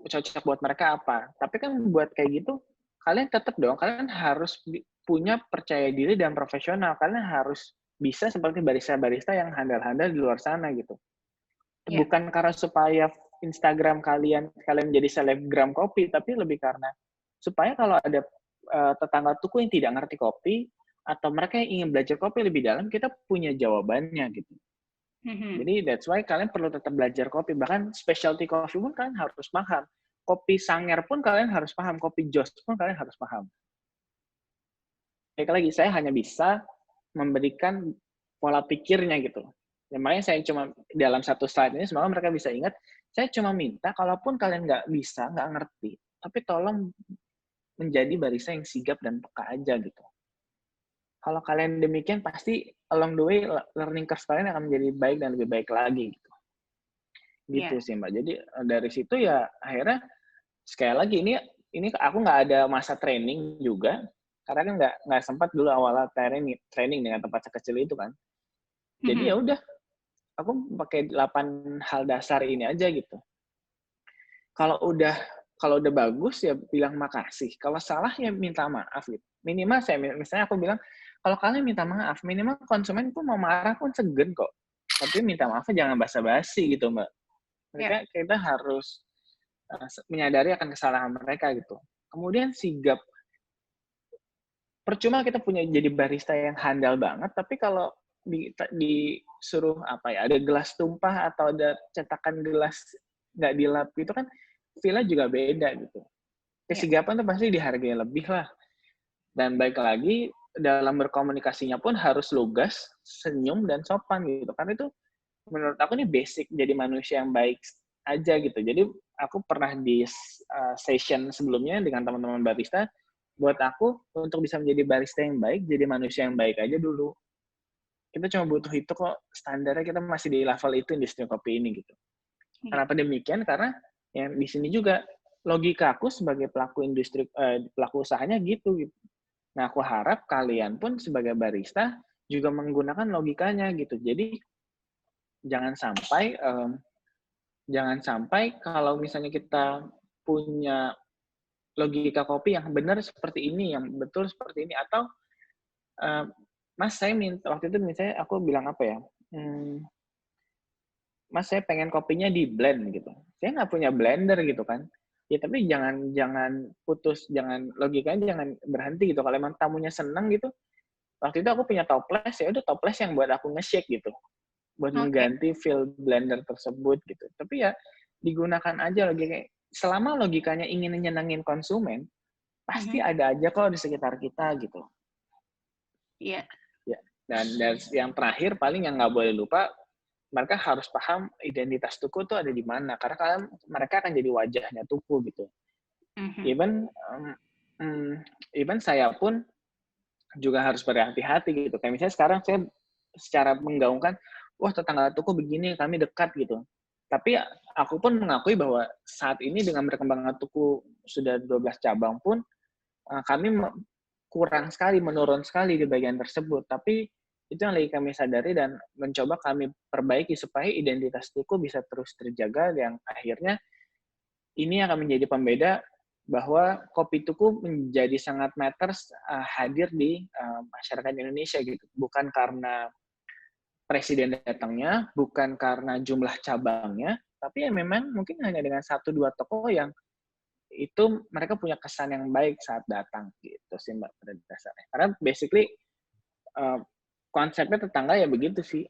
cocok buat mereka apa. Tapi kan buat kayak gitu, kalian tetap dong, kalian harus punya percaya diri dan profesional. Kalian harus bisa seperti barista-barista yang handal-handal di luar sana gitu. Bukan karena supaya Instagram kalian jadi selebgram kopi, tapi lebih karena supaya kalau ada tetangga tuku yang tidak ngerti kopi, atau mereka yang ingin belajar kopi lebih dalam, kita punya jawabannya gitu. Jadi that's why kalian perlu tetap belajar kopi. Bahkan specialty coffee pun kalian harus paham. Kopi Sanger pun kalian harus paham. Kopi Joss pun kalian harus paham. Baik lagi, saya hanya bisa memberikan pola pikirnya gitu. Ya, makanya saya cuma dalam satu slide ini, semoga mereka bisa ingat, saya cuma minta, kalaupun kalian nggak bisa, nggak ngerti, tapi tolong menjadi barista yang sigap dan peka aja gitu. Kalau kalian demikian, pasti along the way, learning curve kalian akan menjadi baik dan lebih baik lagi gitu. Gitu sih Mbak. Jadi dari situ ya akhirnya sekali lagi ini aku nggak ada masa training juga, karena kan nggak sempat dulu awalnya training dengan tempat sekecil itu kan. Jadi ya udah, aku pakai 8 hal dasar ini aja gitu. Kalau udah bagus ya bilang makasih. Kalau salah ya minta maaf gitu. Minimal misalnya aku bilang, kalau kalian minta maaf, minimal konsumen pun mau marah pun segan kok. Tapi minta maafnya jangan basa-basi gitu Mbak. Kita harus menyadari akan kesalahan mereka gitu. Kemudian sigap. percuma kita punya jadi barista yang handal banget, tapi kalau disuruh apa ya, ada gelas tumpah atau ada cetakan gelas nggak dilap itu kan feel-nya juga beda gitu. Kesigapan tuh pasti dihargai lebih lah. Dan baik lagi dalam berkomunikasinya pun harus lugas, senyum dan sopan gitu. Karena itu menurut aku ini basic jadi manusia yang baik aja gitu. Jadi aku pernah di session sebelumnya dengan teman-teman barista, buat aku untuk bisa menjadi barista yang baik, jadi manusia yang baik aja dulu. Kita cuma butuh itu kok, standarnya kita masih di level itu industri kopi ini gitu. Kenapa demikian? Karena yang di sini juga logika aku sebagai pelaku industri, pelaku usahanya gitu. Nah, aku harap kalian pun sebagai barista juga menggunakan logikanya gitu. Jadi jangan sampai kalau misalnya kita punya logika kopi yang benar seperti ini, yang betul seperti ini, atau Mas, saya minta waktu itu misalnya aku bilang apa ya? Mas, saya pengen kopinya di blend gitu. Saya nggak punya blender gitu kan. Ya tapi jangan putus, logikanya jangan berhenti gitu. Kalau emang tamunya seneng gitu, waktu itu aku punya toples, ya udah toples yang buat aku nge-shake gitu. Buat mengganti feel blender tersebut gitu. Tapi ya digunakan aja logikanya. Selama logikanya ingin nyenengin konsumen, pasti ada aja kok di sekitar kita gitu. Iya. Ya. Dan yang terakhir paling yang nggak boleh lupa, mereka harus paham identitas Tuku itu ada di mana. Karena mereka akan jadi wajahnya Tuku gitu. Even saya pun juga harus berhati-hati gitu. Kayak misalnya sekarang saya secara menggaungkan, wah tetangga Tuku begini, kami dekat gitu. Tapi aku pun mengakui bahwa saat ini dengan berkembangnya Tuku sudah 12 cabang pun, kami kurang sekali, menurun sekali di bagian tersebut. Tapi itu yang lagi kami sadari dan mencoba kami perbaiki supaya identitas Tuku bisa terus terjaga, yang akhirnya ini akan menjadi pembeda bahwa kopi Tuku menjadi sangat matters hadir di masyarakat Indonesia gitu. Bukan karena presiden datangnya, bukan karena jumlah cabangnya, tapi ya memang mungkin hanya dengan 1-2 toko yang itu mereka punya kesan yang baik saat datang gitu sih Mbak pada dasarnya. Karena basically konsepnya tetangga ya begitu sih.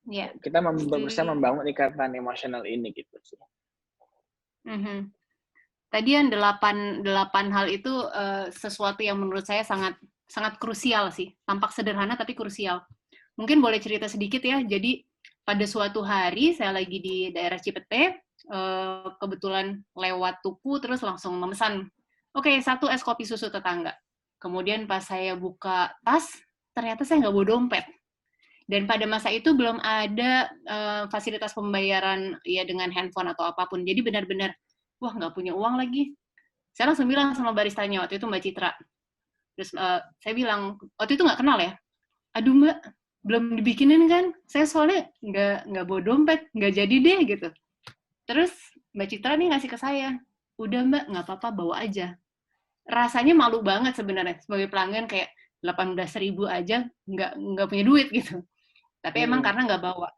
Yeah. Kita bisa membangun ikatan emosional ini gitu sih. Tadi yang 8 hal itu sesuatu yang menurut saya sangat krusial sih. Tampak sederhana tapi krusial. Mungkin boleh cerita sedikit ya. Jadi pada suatu hari saya lagi di daerah Cipete, kebetulan lewat Tuku terus langsung memesan, oke, 1 es kopi susu tetangga. Kemudian pas saya buka tas, ternyata saya nggak bawa dompet. Dan pada masa itu belum ada fasilitas pembayaran ya dengan handphone atau apapun. Jadi benar-benar, wah nggak punya uang lagi. Saya langsung bilang sama baristanya, waktu itu Mbak Citra. Terus saya bilang, waktu itu nggak kenal ya. Aduh Mbak, belum dibikinin kan? Saya soalnya nggak bawa dompet, nggak jadi deh gitu. Terus Mbak Citra nih ngasih ke saya, udah Mbak, nggak apa-apa, bawa aja. Rasanya malu banget sebenarnya sebagai pelanggan, kayak 18.000 aja nggak punya duit gitu. Tapi emang karena nggak bawa.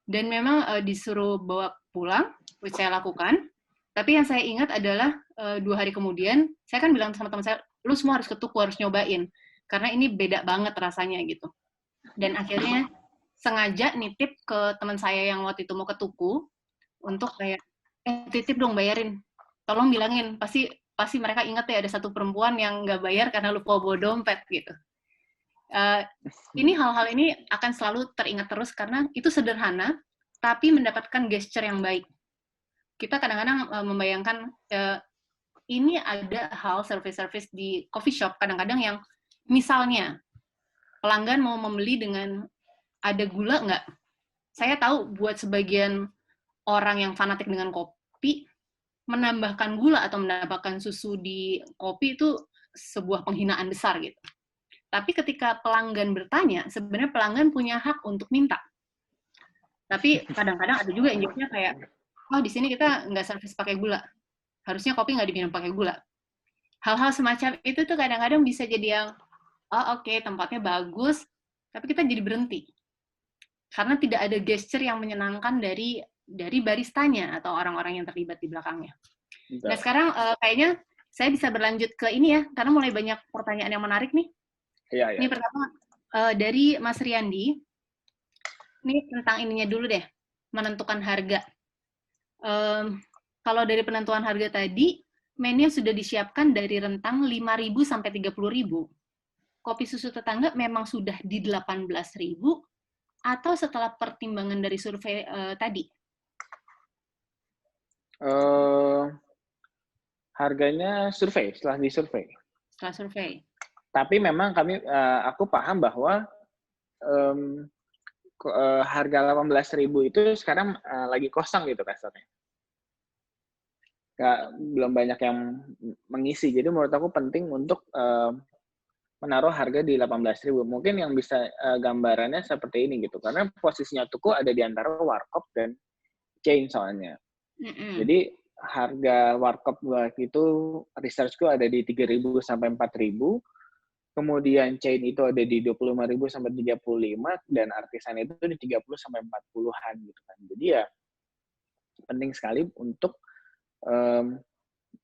Dan memang disuruh bawa pulang, which saya lakukan. Tapi yang saya ingat adalah 2 hari kemudian, saya kan bilang sama teman saya, lu semua harus ke Tuku, harus nyobain. Karena ini beda banget rasanya gitu. Dan akhirnya sengaja nitip ke teman saya yang waktu itu mau ke Tuku, untuk kayak, titip dong bayarin. Tolong bilangin, pasti mereka ingat ya ada satu perempuan yang nggak bayar karena lupa bawa dompet gitu. Ini hal-hal ini akan selalu teringat terus karena itu sederhana, tapi mendapatkan gesture yang baik. Kita kadang-kadang membayangkan ini ada hal service di coffee shop kadang-kadang yang misalnya pelanggan mau membeli dengan ada gula nggak? Saya tahu buat sebagian orang yang fanatik dengan kopi, menambahkan gula atau menambahkan susu di kopi itu sebuah penghinaan besar gitu. Tapi ketika pelanggan bertanya, sebenarnya pelanggan punya hak untuk minta. Tapi kadang-kadang ada juga yang jawabnya kayak, oh di sini kita nggak servis pakai gula. Harusnya kopi nggak diminum pakai gula. Hal-hal semacam itu tuh kadang-kadang bisa jadi yang, oh oke, tempatnya bagus, tapi kita jadi berhenti. Karena tidak ada gesture yang menyenangkan dari baristanya atau orang-orang yang terlibat di belakangnya. Nah sekarang kayaknya saya bisa berlanjut ke ini ya, karena mulai banyak pertanyaan yang menarik nih. Iya, iya. Ini pertama dari Mas Riyandi. Ini tentang ininya dulu deh, menentukan harga. Kalau dari penentuan harga tadi, menu sudah disiapkan dari rentang 5.000 sampai 30.000. Kopi susu tetangga memang sudah di 18.000 atau setelah pertimbangan dari survei tadi? Harganya setelah disurvei. Setelah survei. Tapi memang aku paham bahwa harga 18.000 itu sekarang lagi kosong gitu kasarnya. Belum banyak yang mengisi. Jadi menurut aku penting untuk menaruh harga di 18.000. Mungkin yang bisa gambarannya seperti ini gitu. Karena posisinya Tuku ada di antara warkop dan chain soalnya. Jadi harga warkop itu researchku ada di 3.000 sampai 4.000. Kemudian chain itu ada di 25.000 sampai 35 dan artisan itu di 30 sampai 40-an gitu kan. Jadi ya penting sekali untuk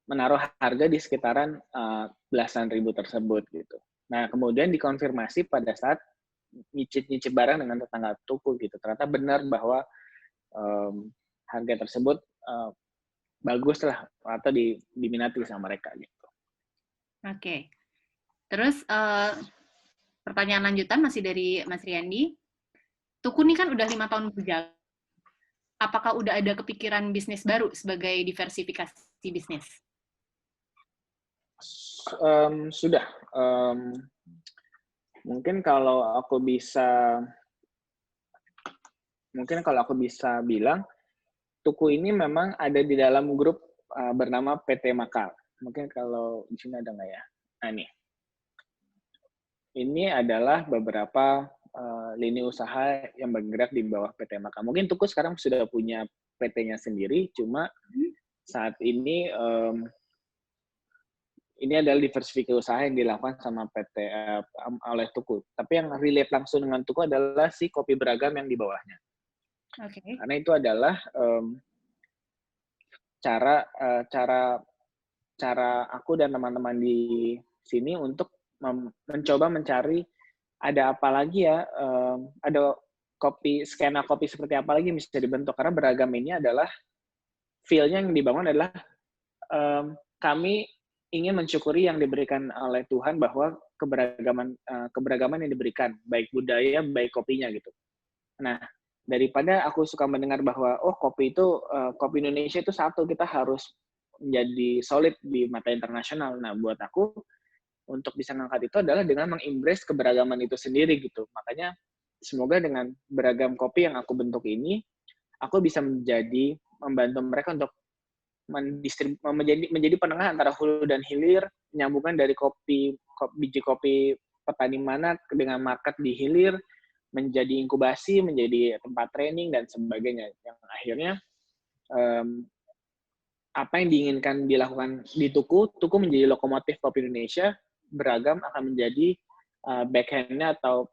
menaruh harga di sekitaran belasan ribu tersebut gitu. Nah, kemudian dikonfirmasi pada saat nyicip barang dengan tetangga Tuku gitu. Ternyata benar bahwa harga tersebut bagus lah atau diminati sama mereka gitu. Oke. Terus pertanyaan lanjutan masih dari Mas Riyandi. Tuku ini kan udah 5 tahun berjalan. Apakah udah ada kepikiran bisnis baru sebagai diversifikasi bisnis? Sudah. Mungkin kalau aku bisa bilang, Tuku ini memang ada di dalam grup bernama PT Maka. Mungkin kalau di sini ada nggak ya? Nah, ini adalah beberapa lini usaha yang bergerak di bawah PT Maka. Mungkin Tuku sekarang sudah punya PT-nya sendiri, cuma saat ini adalah diversifikasi usaha yang dilakukan sama PT oleh Tuku. Tapi yang relate langsung dengan Tuku adalah si kopi beragam yang di bawahnya. Okay. Karena itu adalah cara aku dan teman-teman di sini untuk mencoba mencari ada apa lagi ya, ada skena kopi seperti apa lagi bisa dibentuk. Karena beragam ini adalah feel-nya yang dibangun adalah kami ingin mensyukuri yang diberikan oleh Tuhan bahwa keberagaman yang diberikan, baik budaya, baik kopinya gitu. Nah, daripada aku suka mendengar bahwa kopi Indonesia itu satu, kita harus menjadi solid di mata internasional. Nah, buat aku untuk bisa ngangkat itu adalah dengan mengembrace keberagaman itu sendiri gitu. Makanya semoga dengan beragam kopi yang aku bentuk ini, aku bisa membantu mereka untuk menjadi penengah antara hulu dan hilir, menyambungkan dari biji kopi petani mana dengan market di hilir, menjadi inkubasi, menjadi tempat training, dan sebagainya. Yang akhirnya, apa yang diinginkan dilakukan di Tuku menjadi lokomotif kopi Indonesia, beragam akan menjadi backhand-nya atau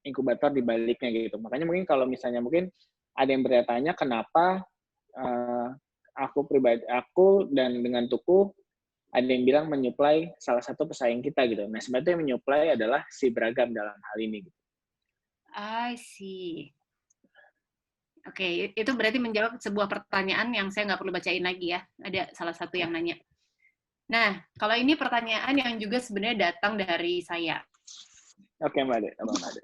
inkubator di baliknya gitu. Makanya mungkin kalau misalnya mungkin ada yang bertanya kenapa aku dan dengan Tuku, ada yang bilang menyuplai salah satu pesaing kita gitu. Nah, sebenarnya yang menyuplai adalah si beragam dalam hal ini gitu. I see. Oke, itu berarti menjawab sebuah pertanyaan yang saya nggak perlu bacain lagi ya. Ada salah satu yang nanya. Nah, kalau ini pertanyaan yang juga sebenarnya datang dari saya. Oke, Mbak Ade.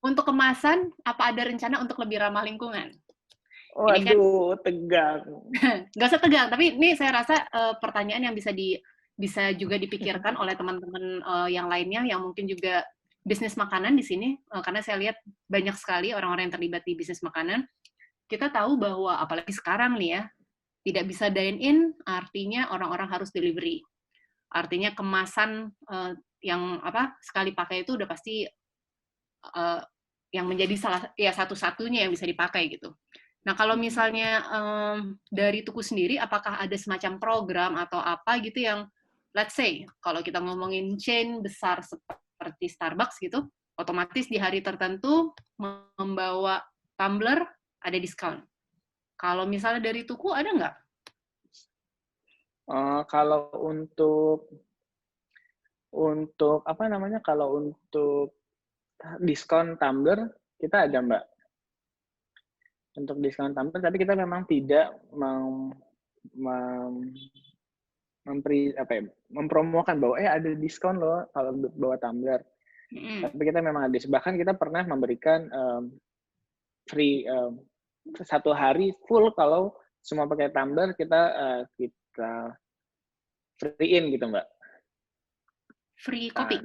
Untuk kemasan, apa ada rencana untuk lebih ramah lingkungan? Waduh, tegang. Nggak usah tegang, tapi ini saya rasa pertanyaan yang bisa juga dipikirkan oleh teman-teman yang lainnya yang mungkin juga bisnis makanan di sini, karena saya lihat banyak sekali orang-orang yang terlibat di bisnis makanan. Kita tahu bahwa apalagi sekarang nih ya, tidak bisa dine-in, artinya orang-orang harus delivery. Artinya kemasan yang sekali pakai itu udah pasti yang menjadi satu-satunya yang bisa dipakai gitu. Nah, kalau misalnya dari Tuku sendiri, apakah ada semacam program atau apa gitu yang, let's say, kalau kita ngomongin chain besar seperti Starbucks gitu, otomatis di hari tertentu membawa tumbler ada diskon. Kalau misalnya dari Tuku, ada nggak? Kalau untuk apa namanya, kalau untuk diskon tumbler kita ada, Mbak. Untuk diskon tumbler, tapi kita memang tidak mem mempromokan bahwa, ada diskon loh kalau bawa tumbler. Tapi kita memang ada. Bahkan kita pernah memberikan, free, 1 hari full kalau semua pakai tumbler kita free-in gitu, Mbak. Free kopi?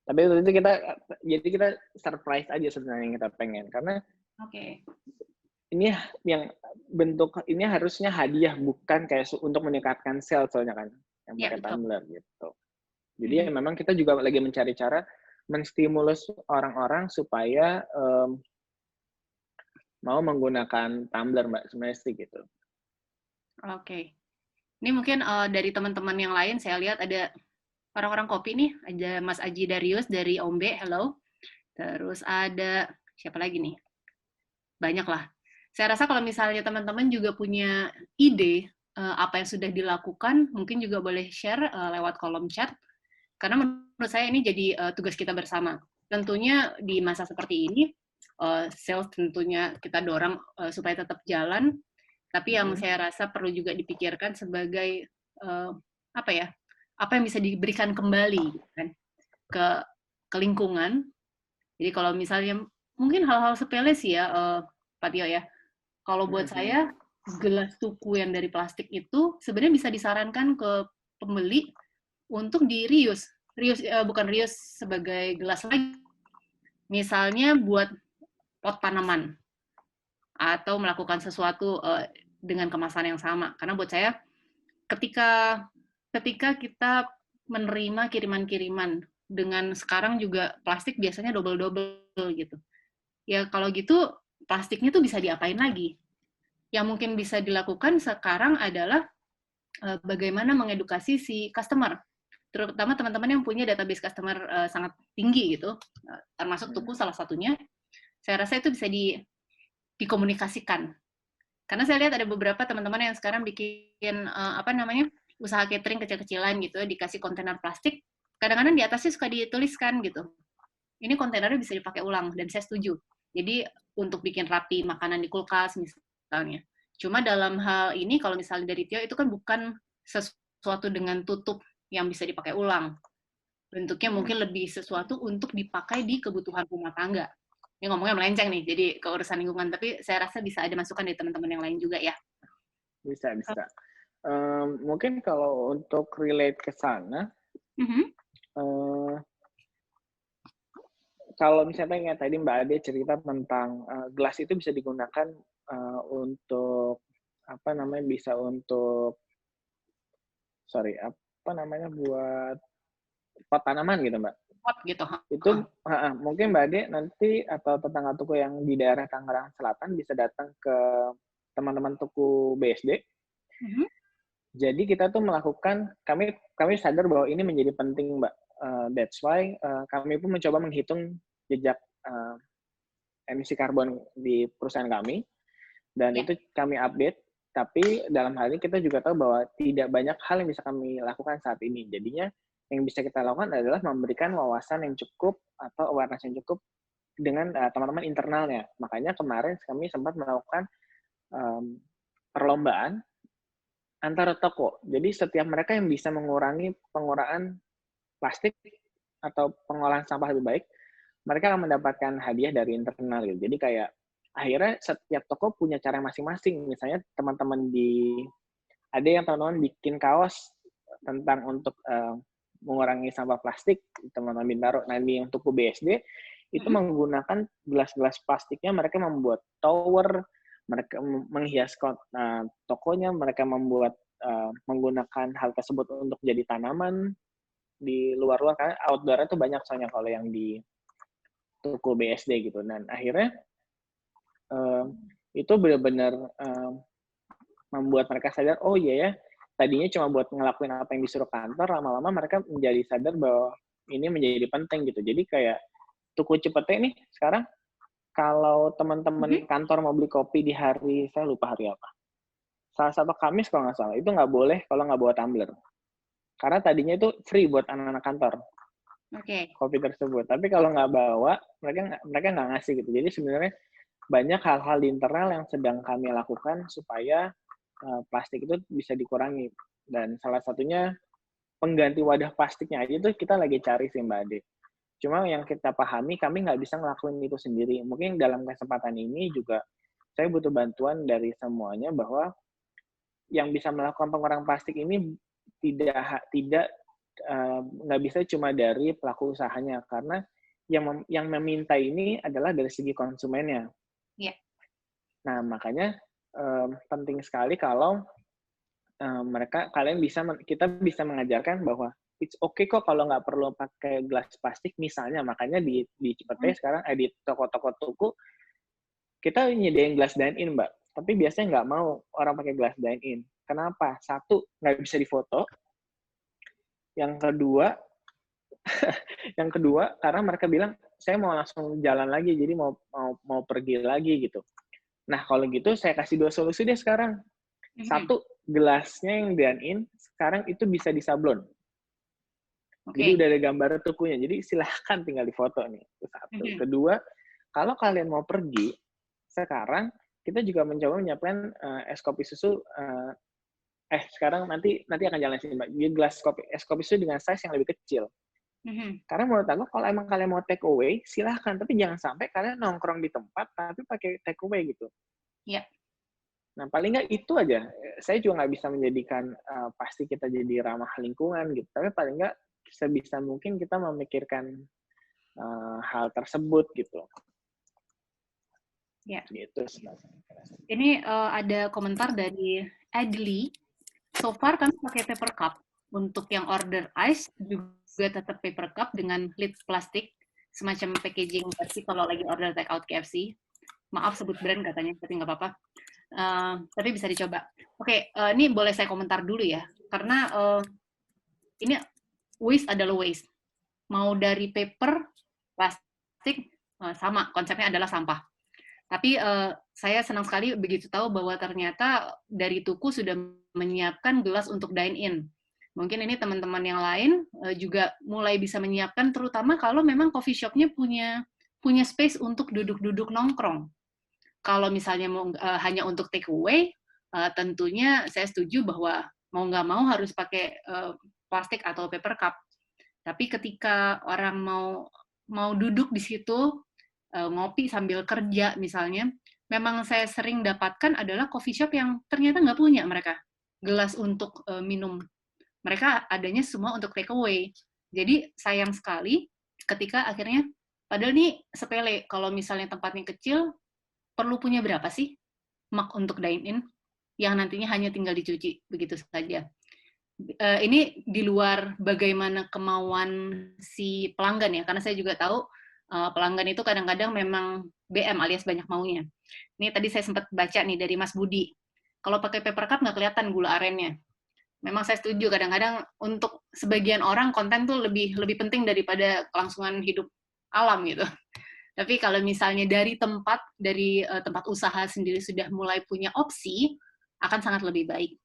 Tapi waktu itu kita surprise aja sebenarnya yang kita pengen. Karena ini yang ini harusnya hadiah, bukan kayak untuk meningkatkan sales soalnya kan, yang pakai tumbler gitu. Jadi memang kita juga lagi mencari cara menstimulus orang-orang supaya mau menggunakan tumbler, Mbak, sebenarnya sih gitu. Oke. Ini mungkin dari teman-teman yang lain saya lihat ada orang-orang kopi nih, ada Mas Aji Darius dari Ombe, hello. Terus ada siapa lagi nih? Banyak lah. Saya rasa kalau misalnya teman-teman juga punya ide apa yang sudah dilakukan, mungkin juga boleh share lewat kolom chat. Karena menurut saya ini jadi tugas kita bersama. Tentunya di masa seperti ini, sales tentunya kita dorong supaya tetap jalan. Tapi yang saya rasa perlu juga dipikirkan sebagai apa yang bisa diberikan kembali kan ke lingkungan. Jadi kalau misalnya mungkin hal-hal sepele sih ya, Pak Tio ya. Kalau buat saya gelas tuku yang dari plastik itu sebenarnya bisa disarankan ke pembeli untuk di-reuse. Bukan reuse sebagai gelas lagi. Misalnya buat pot tanaman atau melakukan sesuatu dengan kemasan yang sama. Karena buat saya ketika kita menerima kiriman-kiriman dengan sekarang juga plastik biasanya double-double gitu. Ya kalau gitu plastiknya tuh bisa diapain lagi? Yang mungkin bisa dilakukan sekarang adalah bagaimana mengedukasi si customer, terutama teman-teman yang punya database customer sangat tinggi gitu, termasuk Tuku salah satunya. Saya rasa itu bisa dikomunikasikan. Karena saya lihat ada beberapa teman-teman yang sekarang bikin usaha catering kecil-kecilan gitu, dikasih kontainer plastik, kadang-kadang di atasnya suka dituliskan gitu, ini kontainernya bisa dipakai ulang, dan saya setuju. Jadi untuk bikin rapi makanan di kulkas misalnya. Cuma dalam hal ini kalau misalnya dari Tio itu kan bukan sesuatu dengan tutup yang bisa dipakai ulang. Bentuknya mungkin lebih sesuatu untuk dipakai di kebutuhan rumah tangga. Ini ngomongnya melenceng nih, jadi ke urusan lingkungan, tapi saya rasa bisa ada masukan dari teman-teman yang lain juga ya. Bisa. Mungkin kalau untuk relate ke sana, kalau misalnya kayak tadi Mbak Ade cerita tentang gelas itu bisa digunakan untuk bisa untuk buat pot tanaman gitu, Mbak. Pot gitu. Itu mungkin Mbak Ade nanti atau tetangga Tuku yang di daerah Tangerang Selatan bisa datang ke teman-teman Tuku BSD. Jadi kita tuh melakukan, kami sadar bahwa ini menjadi penting, Mbak. That's why kami pun mencoba menghitung jejak emisi karbon di perusahaan kami, dan itu kami update. Tapi dalam hal ini kita juga tahu bahwa tidak banyak hal yang bisa kami lakukan saat ini. Jadinya yang bisa kita lakukan adalah memberikan wawasan yang cukup atau awareness yang cukup dengan teman-teman internalnya. Makanya kemarin kami sempat melakukan perlombaan antara toko. Jadi setiap mereka yang bisa mengurangi penggunaan plastik atau pengolahan sampah lebih baik, mereka akan mendapatkan hadiah dari internal gitu. Jadi kayak akhirnya setiap toko punya cara masing-masing. Misalnya teman-teman ada yang teman-teman bikin kaos tentang untuk mengurangi sampah plastik, teman-teman Bintaro. Nah, di yang Tuku BSD itu menggunakan gelas-gelas plastiknya, mereka membuat tower, mereka menghias tokonya, mereka membuat menggunakan hal tersebut untuk jadi tanaman di luar-luar, karena outdoor itu banyak soalnya kalau yang di Tuku BSD gitu. Dan akhirnya itu benar-benar membuat mereka sadar, oh iya ya, tadinya cuma buat ngelakuin apa yang disuruh kantor, lama-lama mereka menjadi sadar bahwa ini menjadi penting gitu. Jadi kayak Tuku Cipete nih sekarang, kalau teman-teman kantor mau beli kopi di hari, saya lupa hari apa, Selasa atau Kamis kalau nggak salah, itu nggak boleh kalau nggak bawa tumbler. Karena tadinya itu free buat anak-anak kantor. Oke. Kopi tersebut. Tapi kalau nggak bawa, mereka nggak ngasih gitu. Jadi sebenarnya banyak hal-hal di internal yang sedang kami lakukan supaya plastik itu bisa dikurangi. Dan salah satunya pengganti wadah plastiknya aja tuh kita lagi cari sih Mbak Ade. Cuma yang kita pahami, kami nggak bisa ngelakuin itu sendiri. Mungkin dalam kesempatan ini juga saya butuh bantuan dari semuanya bahwa yang bisa melakukan pengurangan plastik ini tidak nggak bisa cuma dari pelaku usahanya, karena yang meminta ini adalah dari segi konsumennya. Iya. Nah, makanya penting sekali kalau kita bisa mengajarkan bahwa it's okay kok kalau nggak perlu pakai gelas plastik misalnya. Makanya di Cipete sekarang di toko-toko tuku kita nyediain gelas dine-in, Mbak. Tapi biasanya nggak mau orang pakai gelas dine-in. Kenapa? Satu, nggak bisa difoto. Yang kedua, karena mereka bilang saya mau langsung jalan lagi, jadi mau pergi lagi gitu. Nah, kalau gitu saya kasih 2 solusi deh sekarang. Satu, gelasnya yang dine-in sekarang itu bisa disablon. Jadi udah ada gambar tukunya. Jadi silahkan tinggal difoto nih. Itu satu. Kedua, kalau kalian mau pergi, sekarang kita juga mencoba menyiapkan es kopi susu. Sekarang nanti akan jalan sini, Mbak. Jadi es kopi susu dengan size yang lebih kecil. Karena menurut aku kalau emang kalian mau take away, silahkan. Tapi jangan sampai kalian nongkrong di tempat tapi pakai take away gitu. Iya. Nah, paling nggak itu aja. Saya juga nggak bisa menjadikan pasti kita jadi ramah lingkungan gitu. Tapi paling nggak sebisa mungkin kita memikirkan hal tersebut gitu. Ya. Gitu. Ini ada komentar dari Adli. So far kami pakai paper cup. Untuk yang order ice juga tetap paper cup dengan lid plastik, semacam packaging versi kalau lagi order take out KFC. Maaf sebut brand katanya, tapi nggak apa-apa. Tapi bisa dicoba. Oke, ini boleh saya komentar dulu ya, karena ini waste adalah waste. Mau dari paper, plastik, sama, konsepnya adalah sampah. Tapi saya senang sekali begitu tahu bahwa ternyata dari Tuku sudah menyiapkan gelas untuk dine-in. Mungkin ini teman-teman yang lain juga mulai bisa menyiapkan, terutama kalau memang coffee shop-nya punya space untuk duduk-duduk nongkrong. Kalau misalnya hanya untuk take away, tentunya saya setuju bahwa mau nggak mau harus pakai plastik atau paper cup. Tapi ketika orang mau duduk di situ, ngopi sambil kerja misalnya, memang saya sering dapatkan adalah coffee shop yang ternyata nggak punya mereka gelas untuk minum. Mereka adanya semua untuk take away. Jadi sayang sekali ketika akhirnya, padahal ini sepele, kalau misalnya tempatnya kecil, perlu punya berapa sih mug untuk dine-in yang nantinya hanya tinggal dicuci begitu saja. Ini di luar bagaimana kemauan si pelanggan ya, karena saya juga tahu pelanggan itu kadang-kadang memang BM alias banyak maunya. Ini tadi saya sempat baca nih dari Mas Budi. Kalau pakai paper cup nggak kelihatan gula arennya. Memang saya setuju kadang-kadang untuk sebagian orang konten tuh lebih penting daripada kelangsungan hidup alam gitu. Tapi kalau misalnya dari tempat usaha sendiri sudah mulai punya opsi, akan sangat lebih baik.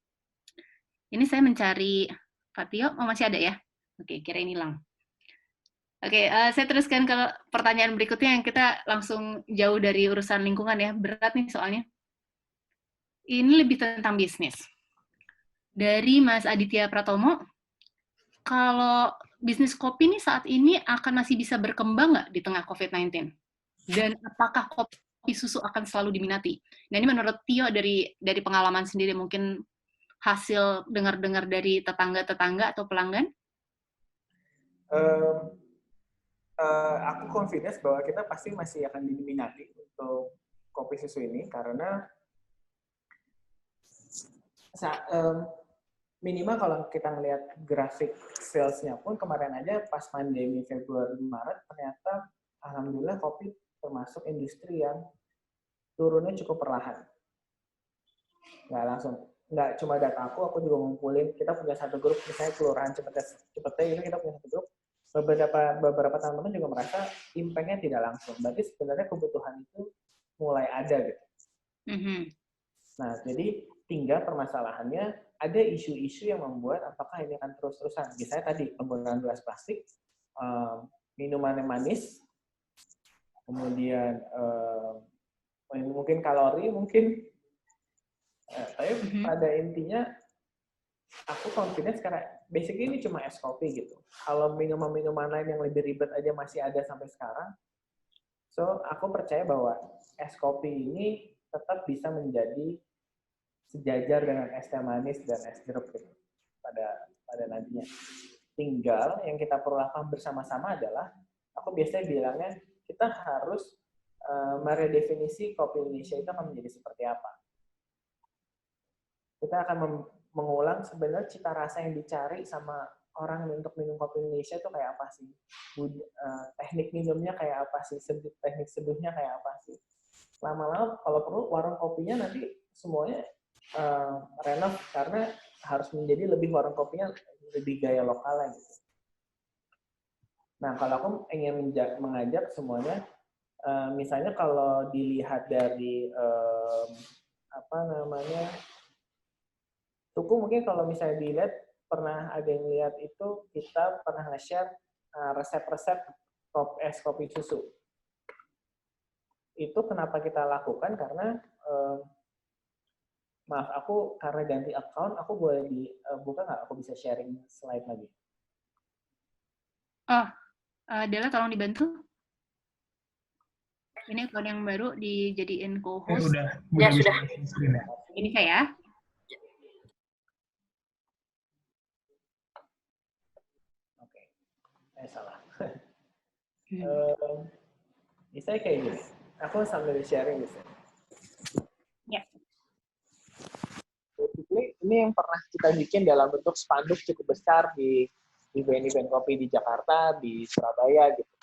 Ini saya mencari Pak Tio, masih ada ya? Oke, kira ini hilang. Oke, saya teruskan ke pertanyaan berikutnya yang kita langsung jauh dari urusan lingkungan ya. Berat nih soalnya. Ini lebih tentang bisnis. Dari Mas Aditya Pratomo, kalau bisnis kopi nih saat ini akan masih bisa berkembang nggak di tengah COVID-19? Dan apakah kopi susu akan selalu diminati? Nah, ini menurut Tio dari pengalaman sendiri, mungkin hasil dengar-dengar dari tetangga-tetangga atau pelanggan? Aku confidence bahwa kita pasti masih akan diminati untuk kopi susu ini, karena minimal kalau kita ngelihat grafik sales-nya pun kemarin aja pas pandemi Februari Maret, ternyata alhamdulillah kopi termasuk industri yang turunnya cukup perlahan. Nggak cuma data aku juga ngumpulin, kita punya satu grup, misalnya Kelurahan Cipete ini kita punya satu grup, beberapa teman-teman juga merasa impact-nya tidak langsung. Berarti sebenarnya kebutuhan itu mulai ada gitu. Nah, jadi Tinggal permasalahannya ada isu-isu yang membuat apakah ini akan terus-terusan. Misalnya tadi penggunaan gelas plastik, minuman yang manis, kemudian mungkin kalori, mungkin. Tapi pada intinya aku confidence karena basic ini cuma es kopi gitu. Kalau minuman-minuman lain yang lebih ribet aja masih ada sampai sekarang. So, aku percaya bahwa es kopi ini tetap bisa menjadi sejajar dengan es teh manis dan es jeruk gitu pada nantinya. Tinggal yang kita perlu lakukan bersama-sama adalah, aku biasanya bilangnya, kita harus meredefinisi kopi Indonesia itu akan menjadi seperti apa. Kita akan mengulang sebenarnya cita rasa yang dicari sama orang untuk minum kopi Indonesia itu kayak apa sih? Teknik minumnya kayak apa sih? Teknik seduhnya kayak apa sih? Lama-lama kalau perlu warung kopinya nanti semuanya renov karena harus menjadi lebih warung kopinya lebih gaya lokalnya gitu. Nah, kalau aku ingin mengajak semuanya, misalnya kalau dilihat dari Tuku mungkin kalau misalnya dilihat pernah ada yang lihat itu kita pernah nge-share resep-resep es kopi susu. Itu kenapa kita lakukan karena maaf aku karena ganti account aku boleh dibuka nggak? Aku bisa sharing slide lagi. Dela tolong dibantu. Ini akun yang baru dijadiin co-host. Ya, sudah. Ini saya. Salah. Misalnya kayak gini. Aku sambil sharing gitu. Ya. Ini yang pernah kita bikin dalam bentuk spanduk cukup besar di event-event kopi di Jakarta, di Surabaya gitu.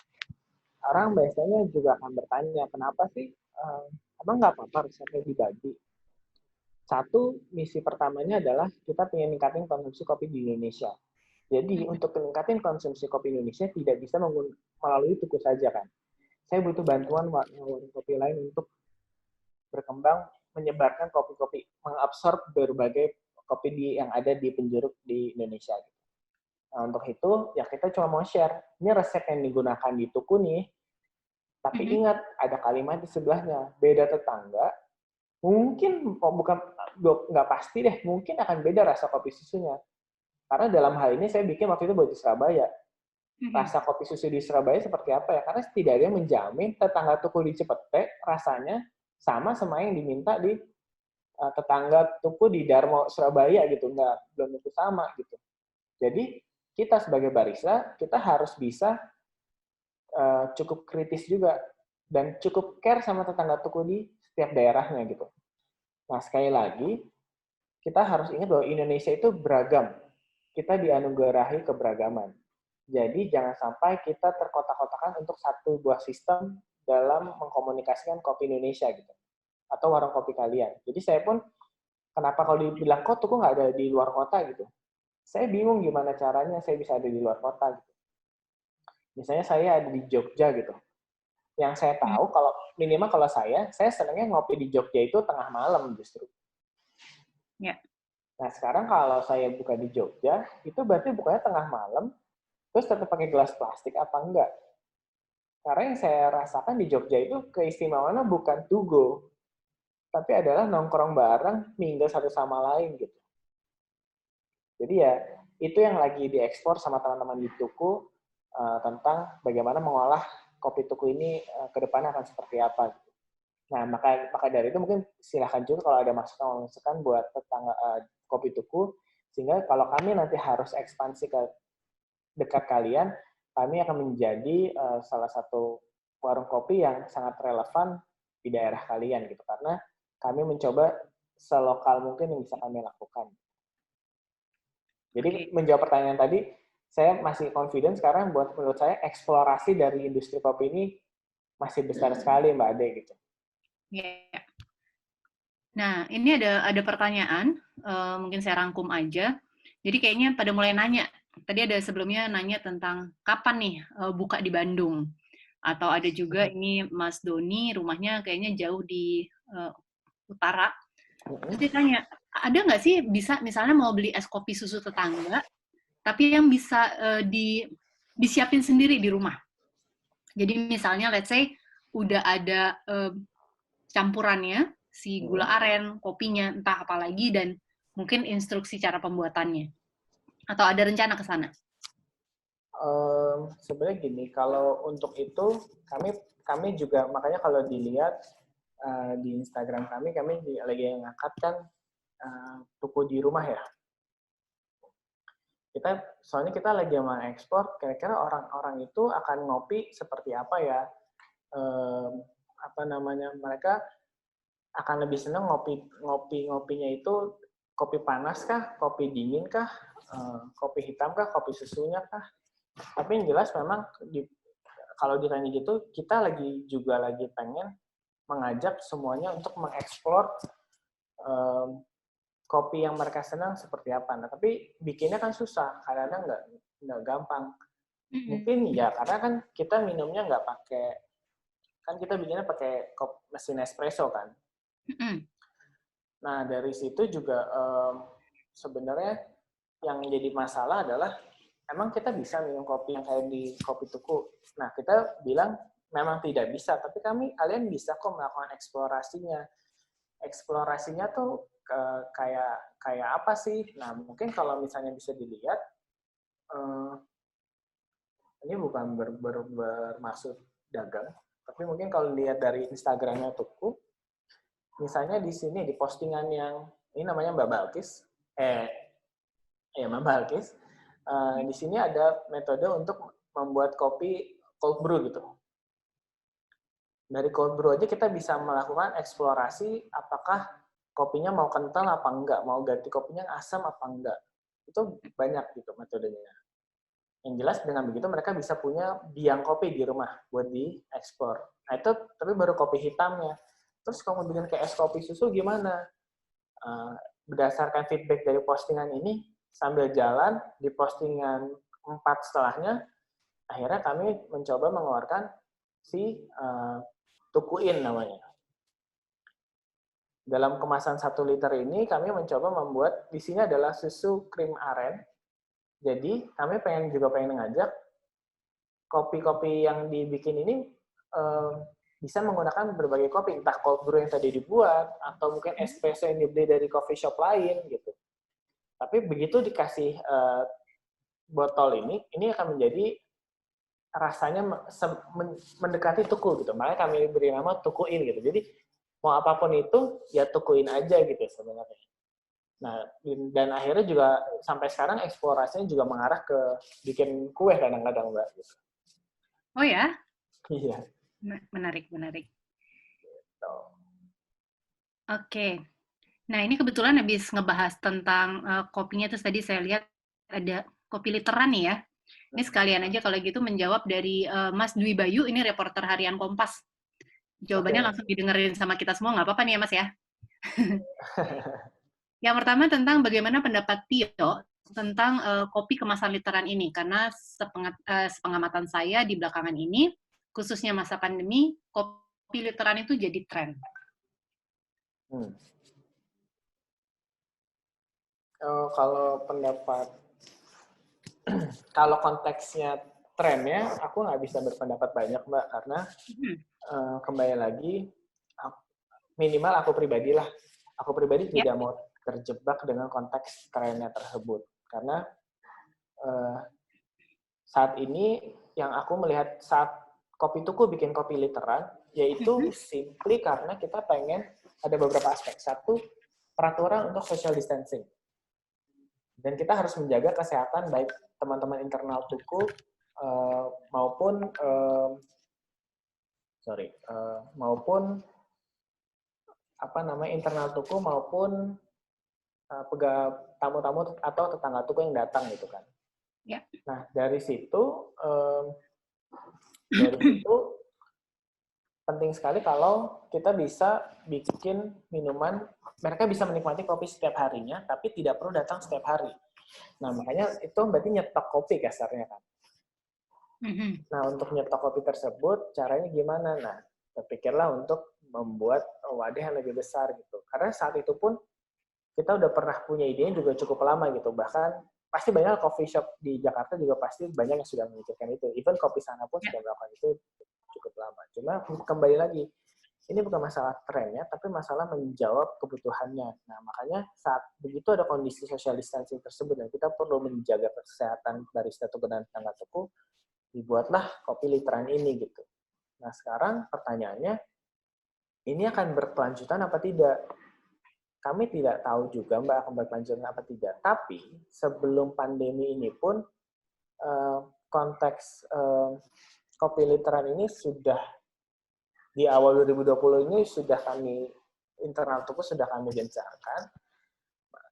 Orang biasanya juga akan bertanya, kenapa sih emang nggak apa-apa resepnya dibagi? Satu, misi pertamanya adalah kita pengen ningkatin konsumsi kopi di Indonesia. Jadi untuk meningkatin konsumsi kopi Indonesia tidak bisa melalui Tuku saja kan. Saya butuh bantuan warung kopi lain untuk berkembang, menyebarkan kopi-kopi, mengabsorb berbagai kopi yang ada di penjuru di Indonesia. Nah, untuk itu ya kita cuma mau share. Ini resep yang digunakan di Tuku nih. Tapi ingat ada kalimat di sebelahnya, beda tetangga. Mungkin nggak pasti deh, mungkin akan beda rasa kopi susunya. Karena dalam hal ini saya bikin waktu itu buat di Surabaya. Rasa kopi susu di Surabaya seperti apa ya? Karena setidaknya menjamin tetangga Tuku di Cipete rasanya sama yang diminta di tetangga Tuku di Darmo Surabaya gitu. Belum tentu sama gitu. Jadi kita sebagai barista, kita harus bisa cukup kritis juga dan cukup care sama tetangga Tuku di setiap daerahnya gitu. Nah, sekali lagi, kita harus ingat bahwa Indonesia itu beragam. Kita dianugerahi keberagaman. Jadi jangan sampai kita terkotak-kotakan untuk satu buah sistem dalam mengkomunikasikan kopi Indonesia gitu. Atau warung kopi kalian. Jadi saya pun, kenapa kalau dibilang kok Tuku nggak ada di luar kota gitu. Saya bingung gimana caranya saya bisa ada di luar kota gitu. Misalnya saya ada di Jogja gitu. Yang saya tahu, kalau minimal kalau saya senangnya ngopi di Jogja itu tengah malam justru. Ya. Nah, sekarang kalau saya buka di Jogja, itu berarti bukanya tengah malam, terus tetap pakai gelas plastik apa enggak? Karena yang saya rasakan di Jogja itu keistimewaannya bukan to go, tapi adalah nongkrong bareng, mingle satu sama lain gitu. Jadi ya, itu yang lagi diekspor sama teman-teman di Tuku, tentang bagaimana mengolah kopi Tuku ini ke depannya akan seperti apa. Nah, maka dari itu mungkin silahkan juga kalau ada masukan buat tetangga kopi Tuku, sehingga kalau kami nanti harus ekspansi ke dekat kalian, kami akan menjadi salah satu warung kopi yang sangat relevan di daerah kalian gitu, karena kami mencoba selokal mungkin yang bisa kami lakukan. Jadi menjawab pertanyaan tadi, saya masih confident sekarang buat menurut saya eksplorasi dari industri kopi ini masih besar sekali Mbak Ade gitu. Ya. Nah, ini ada pertanyaan, mungkin saya rangkum aja. Jadi kayaknya pada mulai nanya. Tadi ada sebelumnya nanya tentang kapan nih buka di Bandung. Atau ada juga ini Mas Doni, rumahnya kayaknya jauh di utara. Terus dia tanya, ada nggak sih bisa misalnya mau beli es kopi susu tetangga, tapi yang bisa disiapin sendiri di rumah. Jadi misalnya let's say udah ada campurannya, si gula aren, kopinya, entah apa lagi, dan mungkin instruksi cara pembuatannya. Atau ada rencana ke sana? Sebenarnya gini, kalau untuk itu kami juga, makanya kalau dilihat di Instagram kami lagi ngangkat kan tuku di rumah ya. Soalnya kita lagi mau ekspor, kira-kira orang-orang itu akan ngopi seperti apa ya? Mereka akan lebih senang ngopinya itu kopi panas kah, kopi dingin kah, kopi hitam kah, kopi susunya kah? Tapi yang jelas memang kalau ditanya gitu, kita lagi pengen mengajak semuanya untuk mengeksplor kopi yang mereka senang seperti apa. Nah, tapi bikinnya kan susah, kadang-kadang nggak gampang. Mungkin ya karena kan kita minumnya nggak pakai, kan kita bikinnya pakai mesin espresso kan. Nah, dari situ juga sebenarnya yang jadi masalah adalah emang kita bisa minum kopi yang kayak di kopi tuku. Nah, kita bilang memang tidak bisa, tapi kalian bisa kok melakukan eksplorasinya. Eksplorasinya tuh kayak apa sih? Nah, mungkin kalau misalnya bisa dilihat, ini bukan bermaksud dagang, tapi mungkin kalau lihat dari Instagramnya Tuku, misalnya di sini di postingan yang ini namanya Mbak Balkis, Mbak Balkis, di sini ada metode untuk membuat kopi cold brew gitu. Dari cold brew aja kita bisa melakukan eksplorasi apakah kopinya mau kental apa enggak, mau ganti kopinya asam apa enggak. Itu banyak gitu metodenya. Yang jelas dengan begitu mereka bisa punya biang kopi di rumah buat diekspor. Nah itu tapi baru kopi hitamnya. Terus kalau bikin kayak es kopi susu gimana? Berdasarkan feedback dari postingan ini, sambil jalan di postingan 4 setelahnya, akhirnya kami mencoba mengeluarkan si Tukuin namanya. Dalam kemasan 1 liter ini, kami mencoba membuat, di sini adalah susu krim aren. Jadi, kami pengen ngajak kopi-kopi yang dibikin ini bisa menggunakan berbagai kopi, entah cold brew yang tadi dibuat, atau mungkin espresso yang dibeli dari coffee shop lain, gitu. Tapi begitu dikasih botol ini akan menjadi rasanya mendekati tuku, gitu. Makanya kami beri nama Tukuin, gitu. Jadi, mau apapun itu, ya tukuin aja gitu sebenarnya. Nah, dan akhirnya juga sampai sekarang eksplorasinya juga mengarah ke bikin kue kadang-kadang, Mbak. Gitu. Oh ya? Iya. Menarik. Gitu. Oke. Nah, ini kebetulan habis ngebahas tentang kopinya, terus tadi saya lihat ada kopi literan nih ya. Ini sekalian aja kalau gitu menjawab dari Mas Dwi Bayu, ini reporter harian Kompas. Jawabannya langsung didengerin sama kita semua, nggak apa-apa nih ya Mas ya? Yang pertama tentang bagaimana pendapat Tio tentang kopi kemasan literan ini, karena sepengamatan saya di belakangan ini, khususnya masa pandemi, kopi literan itu jadi tren. Kalau pendapat, kalau konteksnya trennya, aku nggak bisa berpendapat banyak, Mbak, karena kembali lagi, minimal aku pribadi tidak mau terjebak dengan konteks trennya tersebut. Karena saat ini yang aku melihat saat Kopi Tuku bikin kopi literan, yaitu simply karena kita pengen ada beberapa aspek. Satu, peraturan untuk social distancing. Dan kita harus menjaga kesehatan baik teman-teman internal Tuku maupun internal Tuku maupun tamu-tamu atau tetangga Tuku yang datang gitu kan. Ya. Nah dari situ penting sekali kalau kita bisa bikin minuman, mereka bisa menikmati kopi setiap harinya, tapi tidak perlu datang setiap hari. Nah makanya itu berarti nyetok kopi kasarnya kan. Nah untuk nyetok kopi tersebut caranya gimana? Nah terpikirlah untuk membuat wadah yang lebih besar gitu. Karena saat itu pun kita udah pernah punya idenya juga cukup lama gitu. Bahkan pasti banyak coffee shop di Jakarta juga pasti banyak yang sudah memikirkan itu. Even Kopi Sana pun sudah melakukan itu cukup lama. Cuma kembali lagi, ini bukan masalah trennya, tapi masalah menjawab kebutuhannya. Nah, makanya saat begitu ada kondisi social distancing tersebut, dan kita perlu menjaga kesehatan barista tuku dan tetangga tuku, dibuatlah kopi literan ini gitu. Nah, sekarang pertanyaannya, ini akan berkelanjutan apa tidak? Kami tidak tahu juga, Mbak, akan berkelanjutan apa tidak. Tapi sebelum pandemi ini pun, konteks kopi literan ini sudah di awal 2020 ini sudah kami internal tuku sudah kami gencarkan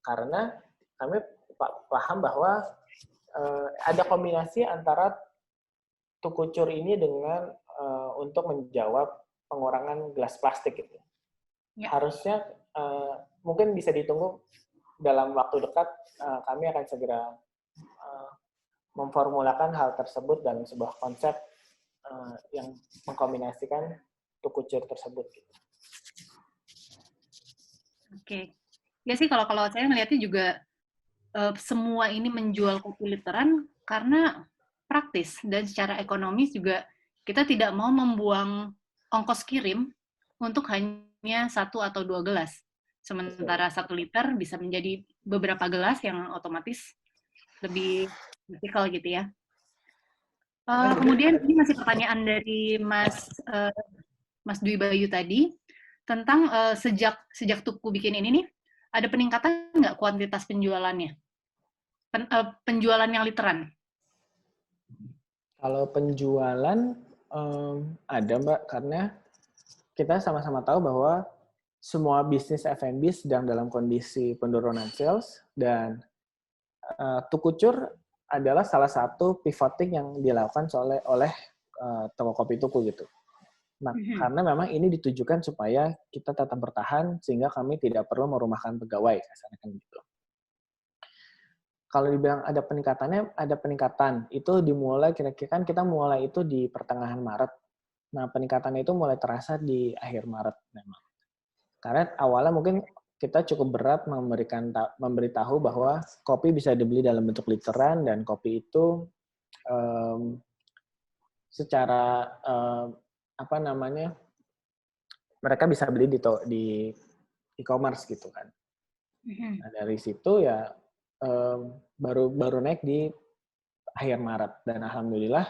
karena kami paham bahwa ada kombinasi antara tukucur ini dengan untuk menjawab pengurangan gelas plastik gitu. Ya. Harusnya mungkin bisa ditunggu dalam waktu dekat kami akan segera memformulakan hal tersebut dalam sebuah konsep yang mengkombinasikan tukucur tersebut. Oke. Ya sih kalau saya melihatnya juga semua ini menjual kopi literan karena praktis dan secara ekonomis juga kita tidak mau membuang ongkos kirim untuk hanya 1 atau 2 gelas. Sementara 1 liter bisa menjadi beberapa gelas yang otomatis lebih vertikal gitu ya. Kemudian ini masih pertanyaan dari Mas Dwi Bayu tadi tentang sejak tuku bikin ini nih, ada peningkatan nggak kuantitas penjualannya? Penjualan yang literan? Kalau penjualan ada, Mbak, karena kita sama-sama tahu bahwa semua bisnis F&B sedang dalam kondisi penurunan sales, dan tukucur adalah salah satu pivoting yang dilakukan oleh toko kopi tuku gitu. Nah, karena memang ini ditujukan supaya kita tetap bertahan sehingga kami tidak perlu merumahkan pegawai, kasarnya kan gitu. Kalau dibilang ada peningkatannya, ada peningkatan. Itu dimulai kira-kira kan kita mulai itu di pertengahan Maret. Nah, peningkatannya itu mulai terasa di akhir Maret memang. Karena awalnya mungkin kita cukup berat memberitahu bahwa kopi bisa dibeli dalam bentuk literan, dan kopi itu secara mereka bisa beli di e-commerce gitu kan. Nah, dari situ ya baru naik di akhir Maret, dan alhamdulillah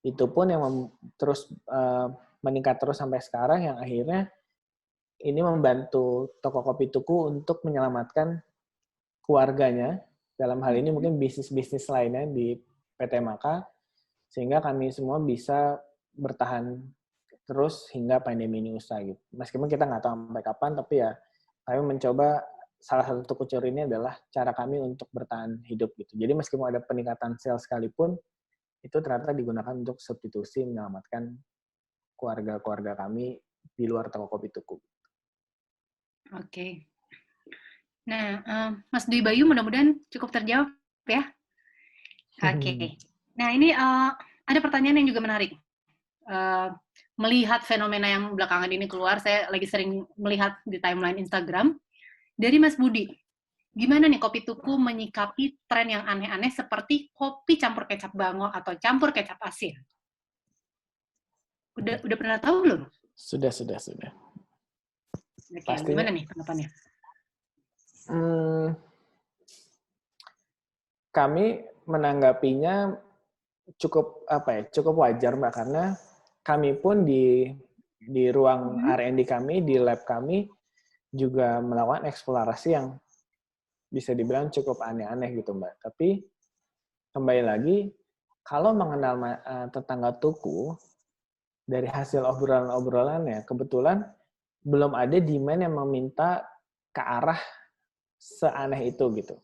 itu pun yang terus meningkat terus sampai sekarang, yang akhirnya ini membantu toko kopi tuku untuk menyelamatkan keluarganya, dalam hal ini mungkin bisnis-bisnis lainnya di PT Maka, sehingga kami semua bisa bertahan terus hingga pandemi ini usai gitu. Meskipun kita nggak tahu sampai kapan, tapi ya kami mencoba, salah satu tukucur ini adalah cara kami untuk bertahan hidup gitu. Jadi meskipun ada peningkatan sales sekalipun, itu ternyata digunakan untuk substitusi menyelamatkan keluarga-keluarga kami di luar toko kopi tuku. Oke. Nah, Mas Dwi Bayu mudah-mudahan cukup terjawab ya. Oke. Nah, ini ada pertanyaan yang juga menarik. Melihat fenomena yang belakangan ini keluar, saya lagi sering melihat di timeline Instagram, dari Mas Budi, gimana nih kopi tuku menyikapi tren yang aneh-aneh seperti kopi campur kecap bango atau campur kecap asin? Udah pernah tahu belum? Sudah. Oke, gimana nih tanggapannya? Kami menanggapinya cukup wajar, Mbak, karena kami pun di ruang R&D kami, di lab kami juga melakukan eksplorasi yang bisa dibilang cukup aneh-aneh gitu, Mbak. Tapi kembali lagi, kalau mengenal tetangga tuku, dari hasil obrolan-obrolannya, kebetulan belum ada demand yang meminta ke arah seaneh itu gitu.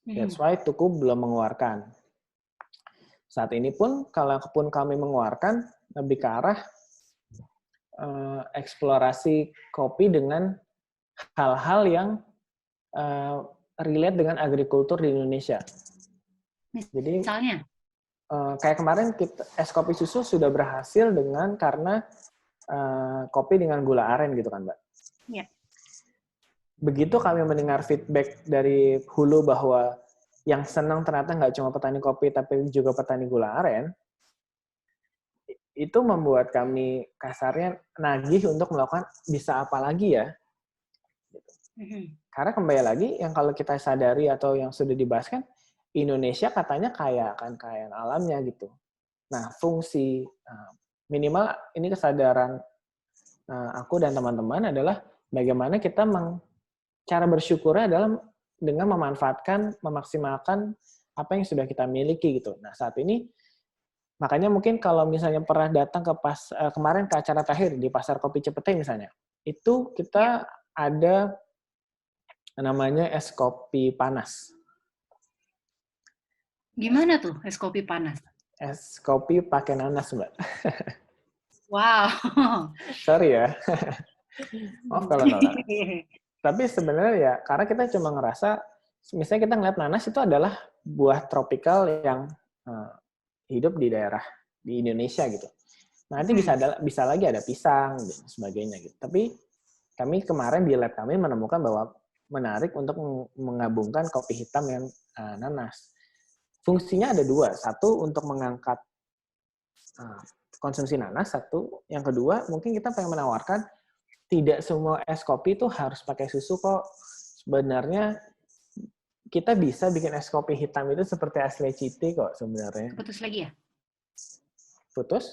That's why tuku belum mengeluarkan. Saat ini pun, kalaupun kami mengeluarkan, lebih ke arah eksplorasi kopi dengan hal-hal yang relate dengan agrikultur di Indonesia. Jadi, misalnya? Kayak kemarin es kopi susu sudah berhasil karena kopi dengan gula aren gitu kan, Mbak. Iya. begitu kami mendengar feedback dari hulu bahwa yang senang ternyata nggak cuma petani kopi, tapi juga petani gula aren, itu membuat kami kasarnya nagih untuk melakukan bisa apa lagi ya. Karena kembali lagi, yang kalau kita sadari atau yang sudah dibahas kan, Indonesia katanya kaya akan kekayaan alamnya gitu. Nah, fungsi minimal ini kesadaran aku dan teman-teman adalah bagaimana kita cara bersyukurnya adalah dengan memanfaatkan, memaksimalkan apa yang sudah kita miliki gitu. Nah, saat ini makanya mungkin kalau misalnya pernah datang ke kemarin ke acara terakhir di Pasar Kopi Cipete misalnya, itu kita ada namanya es kopi panas. Gimana tuh es kopi panas? Es kopi pakai nanas, Mbak. Wow. Sorry ya. Maaf kalau nolak. Tapi sebenarnya ya, karena kita cuma ngerasa, misalnya kita ngeliat nanas itu adalah buah tropikal yang hidup di daerah di Indonesia gitu. Nanti bisa lagi ada pisang dan sebagainya gitu. Tapi kami kemarin di lab kami menemukan bahwa menarik untuk menggabungkan kopi hitam dengan nanas. Fungsinya ada dua. Satu untuk mengangkat konsumsi nanas. Satu, yang kedua mungkin kita pengen menawarkan tidak semua es kopi itu harus pakai susu kok. Sebenarnya kita bisa bikin es kopi hitam itu seperti asli citi kok sebenarnya. Putus lagi ya? Putus?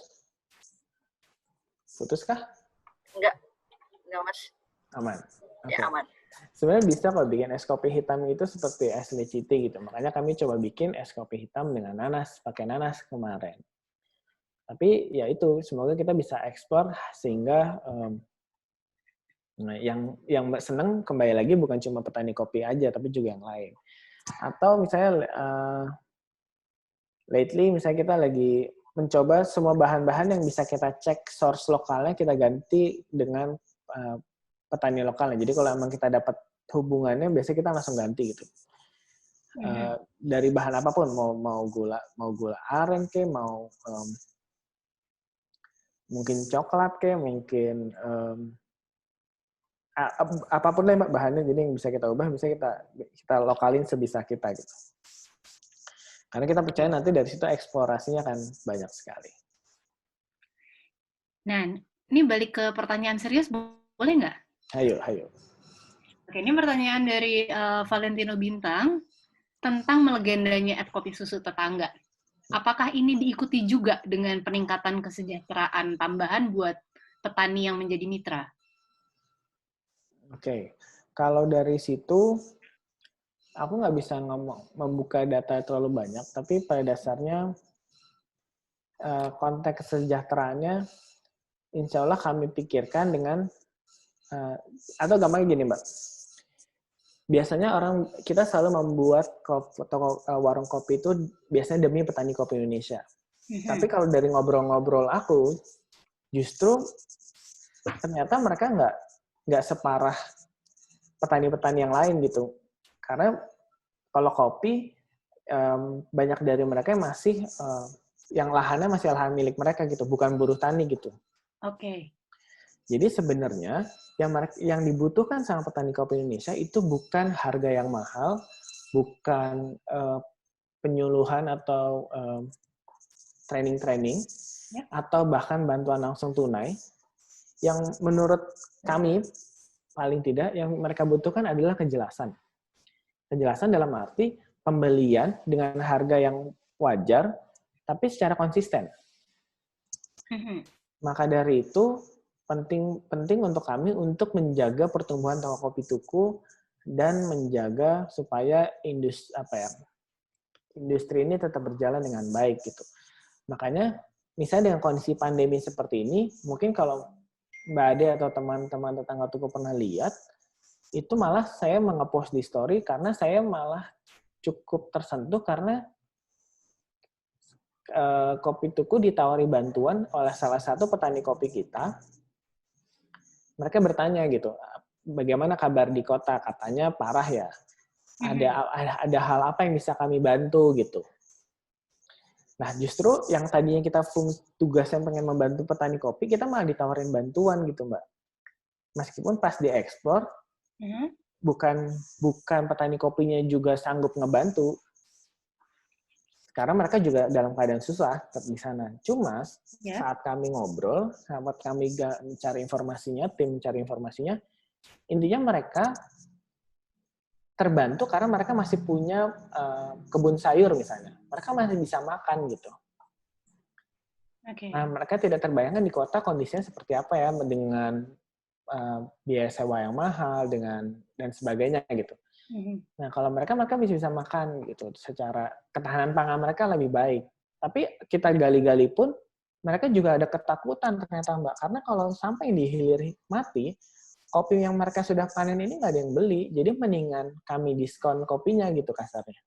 Putus kah? Enggak Mas. Aman. Okay. Ya aman. Sebenarnya bisa kok bikin es kopi hitam itu seperti asli citi gitu. Makanya kami coba bikin es kopi hitam dengan nanas, pakai nanas kemarin. Tapi ya itu, semoga kita bisa ekspor sehingga yang seneng kembali lagi bukan cuma petani kopi aja, tapi juga yang lain. Atau misalnya lately misalnya kita lagi mencoba semua bahan-bahan yang bisa kita cek source lokalnya kita ganti dengan petani lokalnya. Jadi kalau emang kita dapat hubungannya biasanya kita langsung ganti gitu. Dari bahan apapun, mau gula aren ke, mau mungkin coklat ke, mungkin apapun lah bahannya, jadi yang bisa kita ubah, bisa kita lokalin sebisa kita gitu. Karena kita percaya nanti dari situ eksplorasinya akan banyak sekali. Nah, ini balik ke pertanyaan serius, boleh nggak? Ayo. Oke, ini pertanyaan dari Valentino Bintang tentang melegendanya es kopi susu tetangga. Apakah ini diikuti juga dengan peningkatan kesejahteraan tambahan buat petani yang menjadi mitra? Oke, kalau dari situ aku nggak bisa membuka data terlalu banyak, tapi pada dasarnya konteks kesejahteraannya insya Allah kami pikirkan dengan atau gampangnya gini Mbak, biasanya kita selalu membuat warung kopi itu biasanya demi petani kopi Indonesia. Tapi kalau dari ngobrol-ngobrol aku, justru ternyata mereka nggak separah petani-petani yang lain gitu. Karena kalau kopi, banyak dari mereka masih yang lahannya masih lahan milik mereka gitu, bukan buruh tani gitu. Oke. Jadi sebenarnya yang dibutuhkan sama petani kopi Indonesia itu bukan harga yang mahal, bukan penyuluhan atau training, atau bahkan bantuan langsung tunai. Yang menurut kami paling tidak yang mereka butuhkan adalah kejelasan. Kejelasan dalam arti pembelian dengan harga yang wajar, tapi secara konsisten. Maka dari itu penting untuk kami untuk menjaga pertumbuhan toko kopi tuku dan menjaga supaya industri ini tetap berjalan dengan baik gitu. Makanya misalnya dengan kondisi pandemi seperti ini, mungkin kalau Mbak Ade atau teman-teman tetangga tuku pernah lihat, itu malah saya nge-post di story karena saya malah cukup tersentuh karena kopi tuku ditawari bantuan oleh salah satu petani kopi kita. Mereka bertanya gitu, bagaimana kabar di kota? Katanya parah ya. Ada hal apa yang bisa kami bantu gitu. Nah justru yang tadinya kita tugasnya pengen membantu petani kopi, kita malah ditawarin bantuan gitu Mbak. Meskipun pas diekspor, bukan petani kopinya juga sanggup ngebantu. Karena mereka juga dalam keadaan susah di sana. Cuma saat kami ngobrol, saat kami mencari informasinya, tim mencari informasinya, intinya mereka terbantu karena mereka masih punya kebun sayur misalnya. Mereka masih bisa makan gitu. Nah, mereka tidak terbayangkan di kota kondisinya seperti apa ya, dengan biaya sewa yang mahal, dan sebagainya gitu. Nah, kalau mereka bisa makan gitu, secara ketahanan pangan mereka lebih baik. Tapi kita gali-gali pun, mereka juga ada ketakutan ternyata Mbak, karena kalau sampai di hilir mati, kopi yang mereka sudah panen ini nggak ada yang beli, jadi mendingan kami diskon kopinya gitu kasarnya.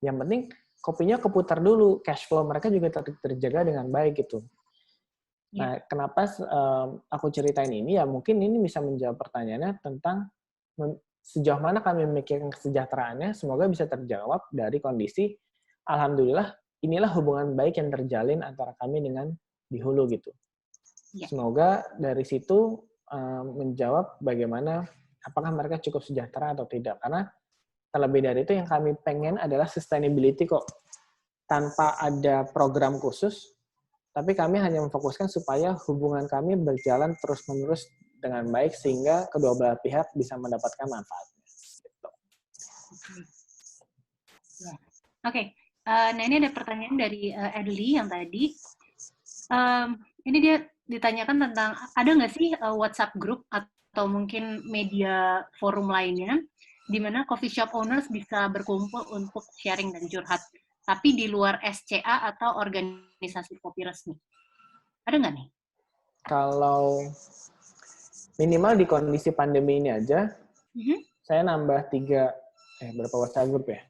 Yang penting kopinya keputar dulu, cash flow mereka juga terjaga dengan baik gitu. Nah, kenapa aku ceritain ini, ya mungkin ini bisa menjawab pertanyaannya tentang sejauh mana kami memikirkan kesejahteraannya, semoga bisa terjawab dari kondisi, alhamdulillah, inilah hubungan baik yang terjalin antara kami dengan di hulu gitu. Semoga dari situ menjawab bagaimana, apakah mereka cukup sejahtera atau tidak. Karena terlebih dari itu yang kami pengen adalah sustainability kok. Tanpa ada program khusus, tapi kami hanya memfokuskan supaya hubungan kami berjalan terus-menerus dengan baik sehingga kedua belah pihak bisa mendapatkan manfaatnya. Gitu. Oke. Nah ini ada pertanyaan dari Adli yang tadi. Ini dia ditanyakan tentang ada nggak sih WhatsApp group atau mungkin media forum lainnya di mana coffee shop owners bisa berkumpul untuk sharing dan curhat, tapi di luar SCA atau organisasi kopi resmi. Ada nggak nih? Kalau minimal di kondisi pandemi ini aja, saya nambah 3 berapa WhatsApp group ya?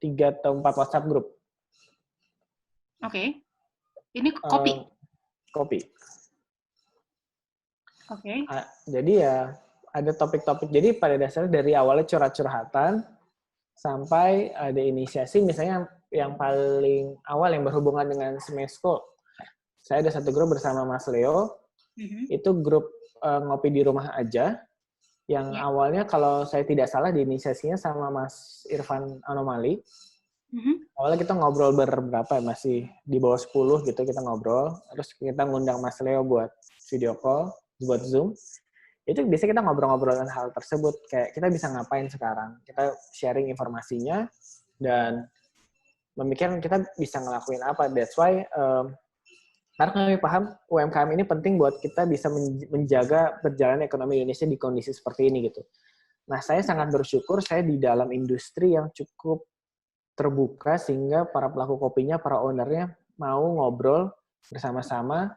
3 atau 4 WhatsApp group. Oke. Ini kopi? Kopi. Oke. Jadi ya ada topik-topik. Jadi pada dasarnya dari awalnya curhat-curhatan sampai ada inisiasi, misalnya yang paling awal yang berhubungan dengan Smesco. Saya ada satu grup bersama Mas Leo. Itu grup ngopi di rumah aja, yang awalnya kalau saya tidak salah diinisiasinya sama Mas Irfan Anomali. Awalnya kita ngobrol berberapa, masih di bawah 10 gitu kita ngobrol, terus kita ngundang Mas Leo buat video call, buat Zoom. Itu biasanya kita ngobrol-ngobrol tentang hal tersebut, kayak kita bisa ngapain sekarang, kita sharing informasinya, dan memikirkan kita bisa ngelakuin apa. That's why karena kami paham UMKM ini penting buat kita bisa menjaga berjalan ekonomi Indonesia di kondisi seperti ini gitu. Nah, saya sangat bersyukur saya di dalam industri yang cukup terbuka sehingga para pelaku kopinya, para ownernya mau ngobrol bersama-sama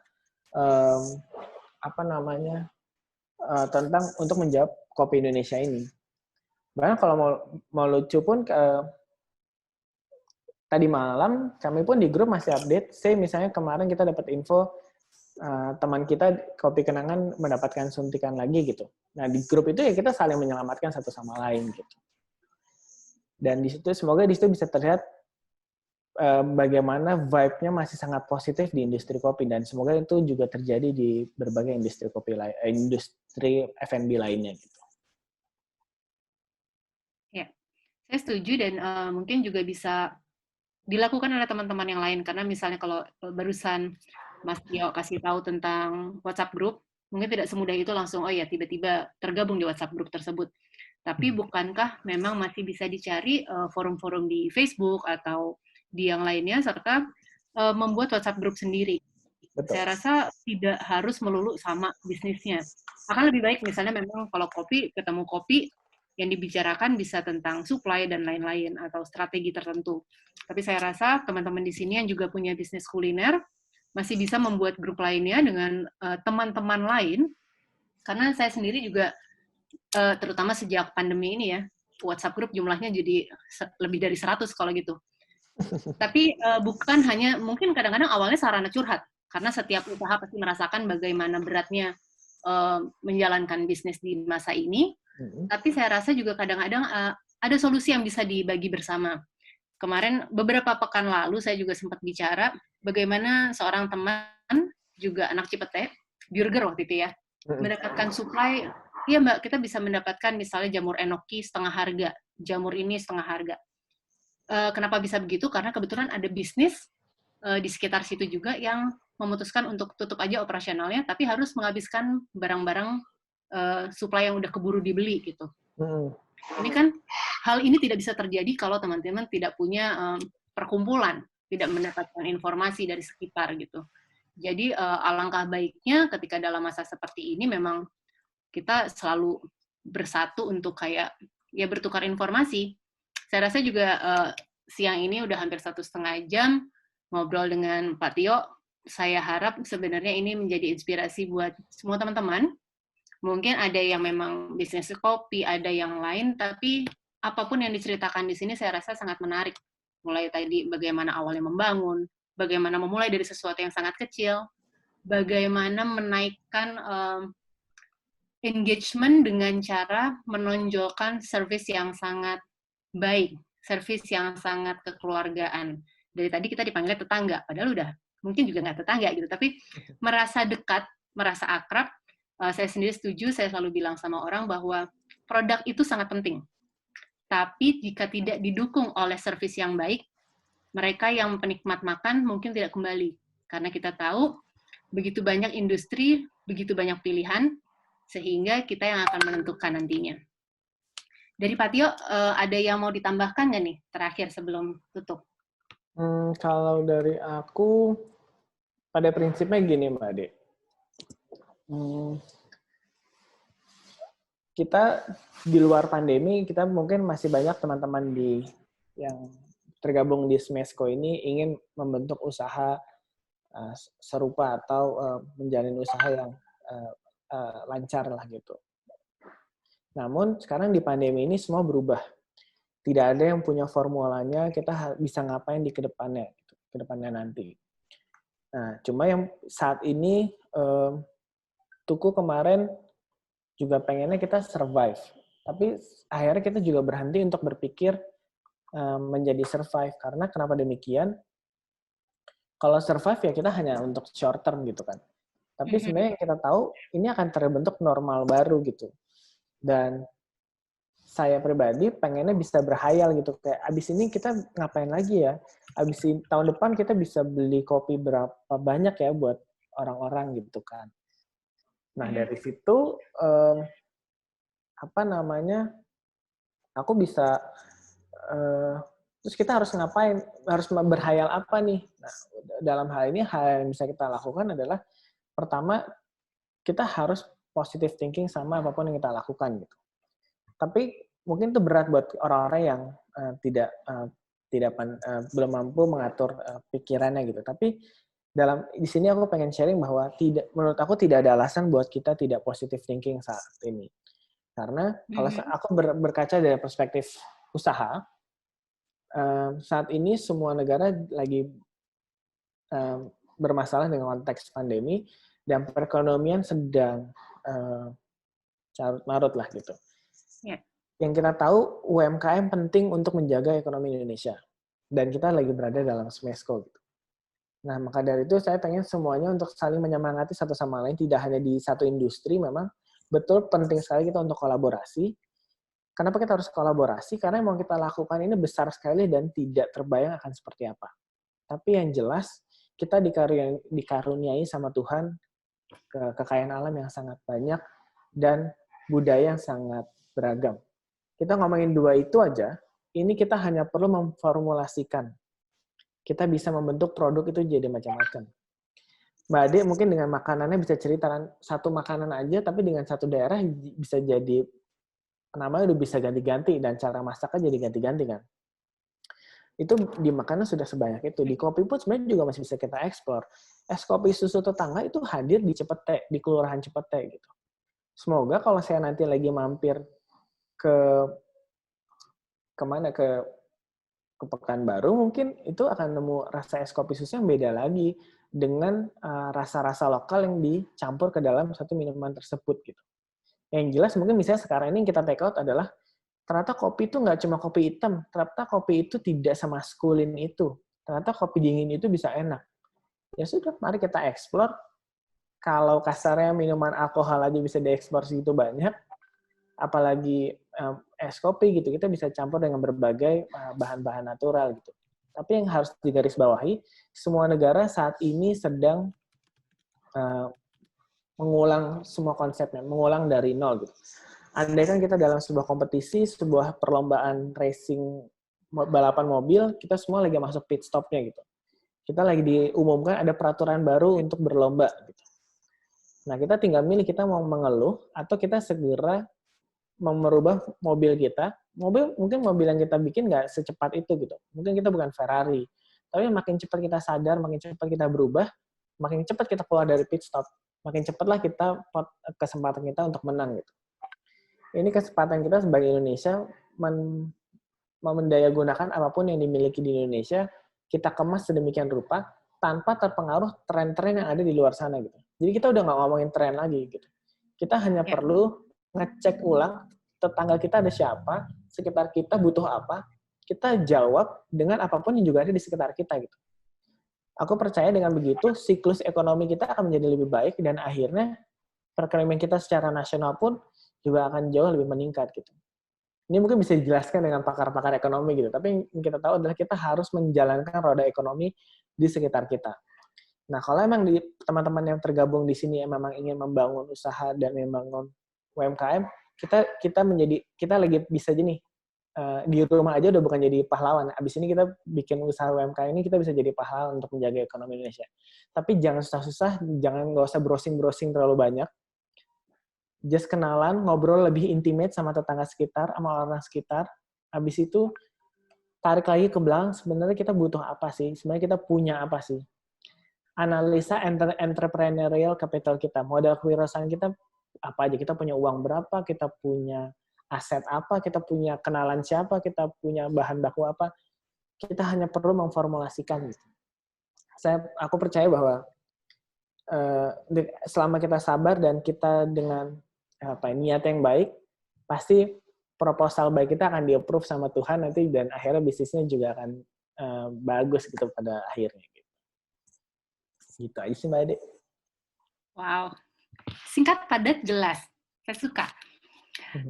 tentang untuk menjawab kopi Indonesia ini. Bahkan kalau mau lucu pun tadi malam kami pun di grup masih update. Saya misalnya kemarin kita dapat info teman kita Kopi Kenangan mendapatkan suntikan lagi gitu. Nah di grup itu ya kita saling menyelamatkan satu sama lain gitu. Dan di situ semoga di situ bisa terlihat bagaimana vibe-nya masih sangat positif di industri kopi, dan semoga itu juga terjadi di berbagai industri kopi industri F&B lainnya gitu. Ya, saya setuju, dan mungkin juga bisa dilakukan oleh teman-teman yang lain, karena misalnya kalau barusan Mas Tio kasih tahu tentang WhatsApp group, mungkin tidak semudah itu langsung tiba-tiba tergabung di WhatsApp group tersebut. Tapi bukankah memang masih bisa dicari forum-forum di Facebook atau di yang lainnya, serta membuat WhatsApp group sendiri. Betul. Saya rasa tidak harus melulu sama bisnisnya. Akan lebih baik misalnya memang kalau kopi, ketemu kopi, yang dibicarakan bisa tentang supply dan lain-lain, atau strategi tertentu. Tapi saya rasa teman-teman di sini yang juga punya bisnis kuliner, masih bisa membuat grup lainnya dengan teman-teman lain, karena saya sendiri juga, terutama sejak pandemi ini ya, WhatsApp group jumlahnya jadi lebih dari 100 kalau gitu. Tapi bukan hanya, mungkin kadang-kadang awalnya sarana curhat, karena setiap usaha pasti merasakan bagaimana beratnya menjalankan bisnis di masa ini. Tapi saya rasa juga kadang-kadang ada solusi yang bisa dibagi bersama. Kemarin, beberapa pekan lalu, saya juga sempat bicara bagaimana seorang teman, juga anak Cipete, burger waktu itu ya, mendapatkan supply iya Mbak, kita bisa mendapatkan misalnya jamur enoki setengah harga, jamur ini setengah harga. Kenapa bisa begitu? Karena kebetulan ada bisnis di sekitar situ juga yang memutuskan untuk tutup aja operasionalnya, tapi harus menghabiskan barang-barang supply yang udah keburu dibeli gitu. Ini kan hal ini tidak bisa terjadi kalau teman-teman tidak punya perkumpulan, tidak mendapatkan informasi dari sekitar gitu. Jadi alangkah baiknya ketika dalam masa seperti ini memang kita selalu bersatu untuk kayak ya bertukar informasi. Saya rasa juga siang ini udah hampir 1,5 jam ngobrol dengan Pak Tio. Saya harap sebenarnya ini menjadi inspirasi buat semua teman-teman. Mungkin ada yang memang bisnis kopi, ada yang lain, tapi apapun yang diceritakan di sini saya rasa sangat menarik. Mulai tadi bagaimana awalnya membangun, bagaimana memulai dari sesuatu yang sangat kecil, bagaimana menaikkan engagement dengan cara menonjolkan service yang sangat baik, service yang sangat kekeluargaan. Dari tadi kita dipanggil tetangga, padahal udah mungkin juga nggak tetangga gitu, tapi merasa dekat, merasa akrab. Saya sendiri setuju, saya selalu bilang sama orang bahwa produk itu sangat penting. Tapi jika tidak didukung oleh service yang baik, mereka yang penikmat makan mungkin tidak kembali. Karena kita tahu, begitu banyak industri, begitu banyak pilihan, sehingga kita yang akan menentukan nantinya. Dari Pak Tio, ada yang mau ditambahkan nggak nih, terakhir sebelum tutup? Kalau dari aku, pada prinsipnya gini Mbak Ade. Kita di luar pandemi, kita mungkin masih banyak teman-teman yang tergabung di Smesco ini ingin membentuk usaha serupa atau menjalin usaha yang lancar lah gitu. Namun sekarang di pandemi ini semua berubah. Tidak ada yang punya formulanya, kita bisa ngapain di kedepannya nanti. Nah, cuma yang saat ini Tuku kemarin juga pengennya kita survive. Tapi akhirnya kita juga berhenti untuk berpikir menjadi survive. Karena kenapa demikian? Kalau survive ya kita hanya untuk short term gitu kan. Tapi sebenarnya yang kita tahu ini akan terbentuk normal baru gitu. Dan saya pribadi pengennya bisa berhayal gitu. Kayak abis ini kita ngapain lagi ya? Abis ini, tahun depan kita bisa beli kopi berapa banyak ya buat orang-orang gitu kan. Nah dari situ aku bisa terus kita harus ngapain, harus berhayal apa nih. Nah dalam hal ini hal yang bisa kita lakukan adalah pertama kita harus positive thinking sama apapun yang kita lakukan gitu. Tapi mungkin itu berat buat orang-orang yang belum mampu mengatur pikirannya gitu. Tapi di sini aku pengen sharing bahwa menurut aku tidak ada alasan buat kita tidak positive thinking saat ini. Karena kalau aku berkaca dari perspektif usaha, saat ini semua negara lagi bermasalah dengan konteks pandemi dan perekonomian sedang carut marut lah gitu. Yeah. Yang kita tahu UMKM penting untuk menjaga ekonomi Indonesia dan kita lagi berada dalam Smesco gitu. Nah, maka dari itu saya pengen semuanya untuk saling menyemangati satu sama lain, tidak hanya di satu industri, memang betul penting sekali kita untuk kolaborasi. Kenapa kita harus kolaborasi? Karena yang mau kita lakukan ini besar sekali dan tidak terbayang akan seperti apa. Tapi yang jelas, kita dikaruniai sama Tuhan kekayaan alam yang sangat banyak dan budaya yang sangat beragam. Kita ngomongin dua itu aja, ini kita hanya perlu memformulasikan. Kita bisa membentuk produk itu jadi macam-macam. Mbak Ade mungkin dengan makanannya bisa ceritakan satu makanan aja, tapi dengan satu daerah bisa jadi, namanya udah bisa ganti-ganti, dan cara masaknya jadi ganti-ganti kan. Itu di makanan sudah sebanyak itu. Di kopi pun sebenarnya juga masih bisa kita eksplor. Es kopi susu tetangga itu hadir di Cepete, di Kelurahan Cepete gitu. Semoga kalau saya nanti lagi mampir ke Pekanbaru, mungkin itu akan nemu rasa es kopi susu yang beda lagi dengan rasa-rasa lokal yang dicampur ke dalam satu minuman tersebut gitu. Yang jelas mungkin misalnya sekarang ini yang kita take out adalah ternyata kopi itu nggak cuma kopi hitam, ternyata kopi itu tidak semaskulin itu. Ternyata kopi dingin itu bisa enak. Ya sudah, mari kita eksplor. Kalau kasarnya minuman alkohol aja bisa dieksplor segitu banyak, apalagi es kopi gitu, kita bisa campur dengan berbagai bahan-bahan natural gitu. Tapi yang harus digarisbawahi, semua negara saat ini sedang mengulang semua konsepnya, mengulang dari nol gitu. Andai kan kita dalam sebuah kompetisi, sebuah perlombaan racing balapan mobil, kita semua lagi masuk pit stopnya gitu. Kita lagi diumumkan ada peraturan baru untuk berlomba. Gitu. Nah, kita tinggal milih kita mau mengeluh atau kita segera merubah mobil kita. Mungkin mobil yang kita bikin nggak secepat itu gitu. Mungkin kita bukan Ferrari. Tapi makin cepat kita sadar, makin cepat kita berubah, makin cepat kita keluar dari pit stop, makin cepatlah kita kesempatan kita untuk menang gitu. Ini kesempatan kita sebagai Indonesia mendayagunakan apapun yang dimiliki di Indonesia, kita kemas sedemikian rupa tanpa terpengaruh tren-tren yang ada di luar sana gitu. Jadi kita udah nggak ngomongin tren lagi gitu. Kita hanya perlu ngecek ulang tetangga kita ada siapa, sekitar kita butuh apa, kita jawab dengan apapun yang juga ada di sekitar kita gitu. Aku percaya dengan begitu siklus ekonomi kita akan menjadi lebih baik dan akhirnya perekonomian kita secara nasional pun juga akan jauh lebih meningkat gitu. Ini mungkin bisa dijelaskan dengan pakar-pakar ekonomi gitu, tapi yang kita tahu adalah kita harus menjalankan roda ekonomi di sekitar kita. Nah, kalau emang di teman-teman yang tergabung di sini yang memang ingin membangun usaha dan membangun UMKM, kita lagi bisa nih di rumah aja udah bukan jadi pahlawan. Abis ini kita bikin usaha UMKM ini kita bisa jadi pahlawan untuk menjaga ekonomi Indonesia. Tapi jangan susah-susah, nggak usah browsing-browsing terlalu banyak. Just kenalan, ngobrol lebih intimate sama tetangga sekitar, sama orang sekitar. Habis itu, tarik lagi ke belakang, sebenarnya kita butuh apa sih? Sebenarnya kita punya apa sih? Analisa entrepreneurial capital kita, modal kewirausahaan kita apa aja? Kita punya uang berapa? Kita punya aset apa? Kita punya kenalan siapa? Kita punya bahan baku apa? Kita hanya perlu memformulasikan. Aku percaya bahwa selama kita sabar dan kita dengan niat yang baik, pasti proposal baik kita akan di-approve sama Tuhan nanti dan akhirnya bisnisnya juga akan bagus gitu pada akhirnya. Gitu aja sih Mbak Ade. Wow, singkat, padat, jelas. Saya suka.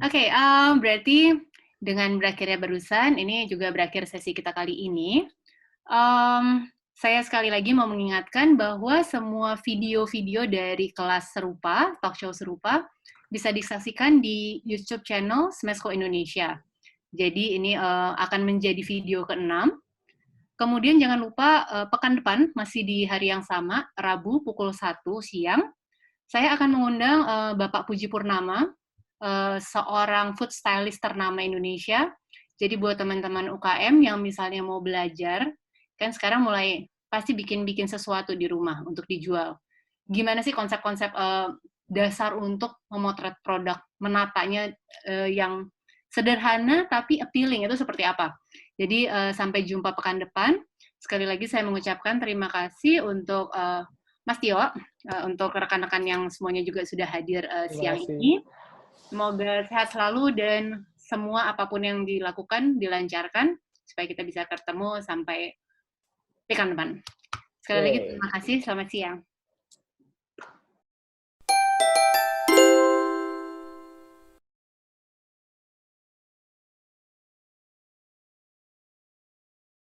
Oke, berarti dengan berakhirnya barusan, ini juga berakhir sesi kita kali ini. Saya sekali lagi mau mengingatkan bahwa semua video-video dari kelas serupa, talk show serupa, bisa disaksikan di YouTube channel Smesco Indonesia. Jadi ini akan menjadi video ke-6. Kemudian jangan lupa pekan depan, masih di hari yang sama, Rabu pukul 1 siang, saya akan mengundang Bapak Puji Purnama, seorang food stylist ternama Indonesia. Jadi buat teman-teman UKM yang misalnya mau belajar, kan sekarang mulai pasti bikin sesuatu di rumah untuk dijual. Gimana sih konsep-konsep dasar untuk memotret produk, menatanya yang sederhana tapi appealing, itu seperti apa? Jadi sampai jumpa pekan depan. Sekali lagi saya mengucapkan terima kasih untuk Mas Tio, untuk rekan-rekan yang semuanya juga sudah hadir siang ini. Semoga sehat selalu dan semua apapun yang dilakukan dilancarkan supaya kita bisa ketemu sampai pekan depan. Sekali lagi terima kasih, selamat siang.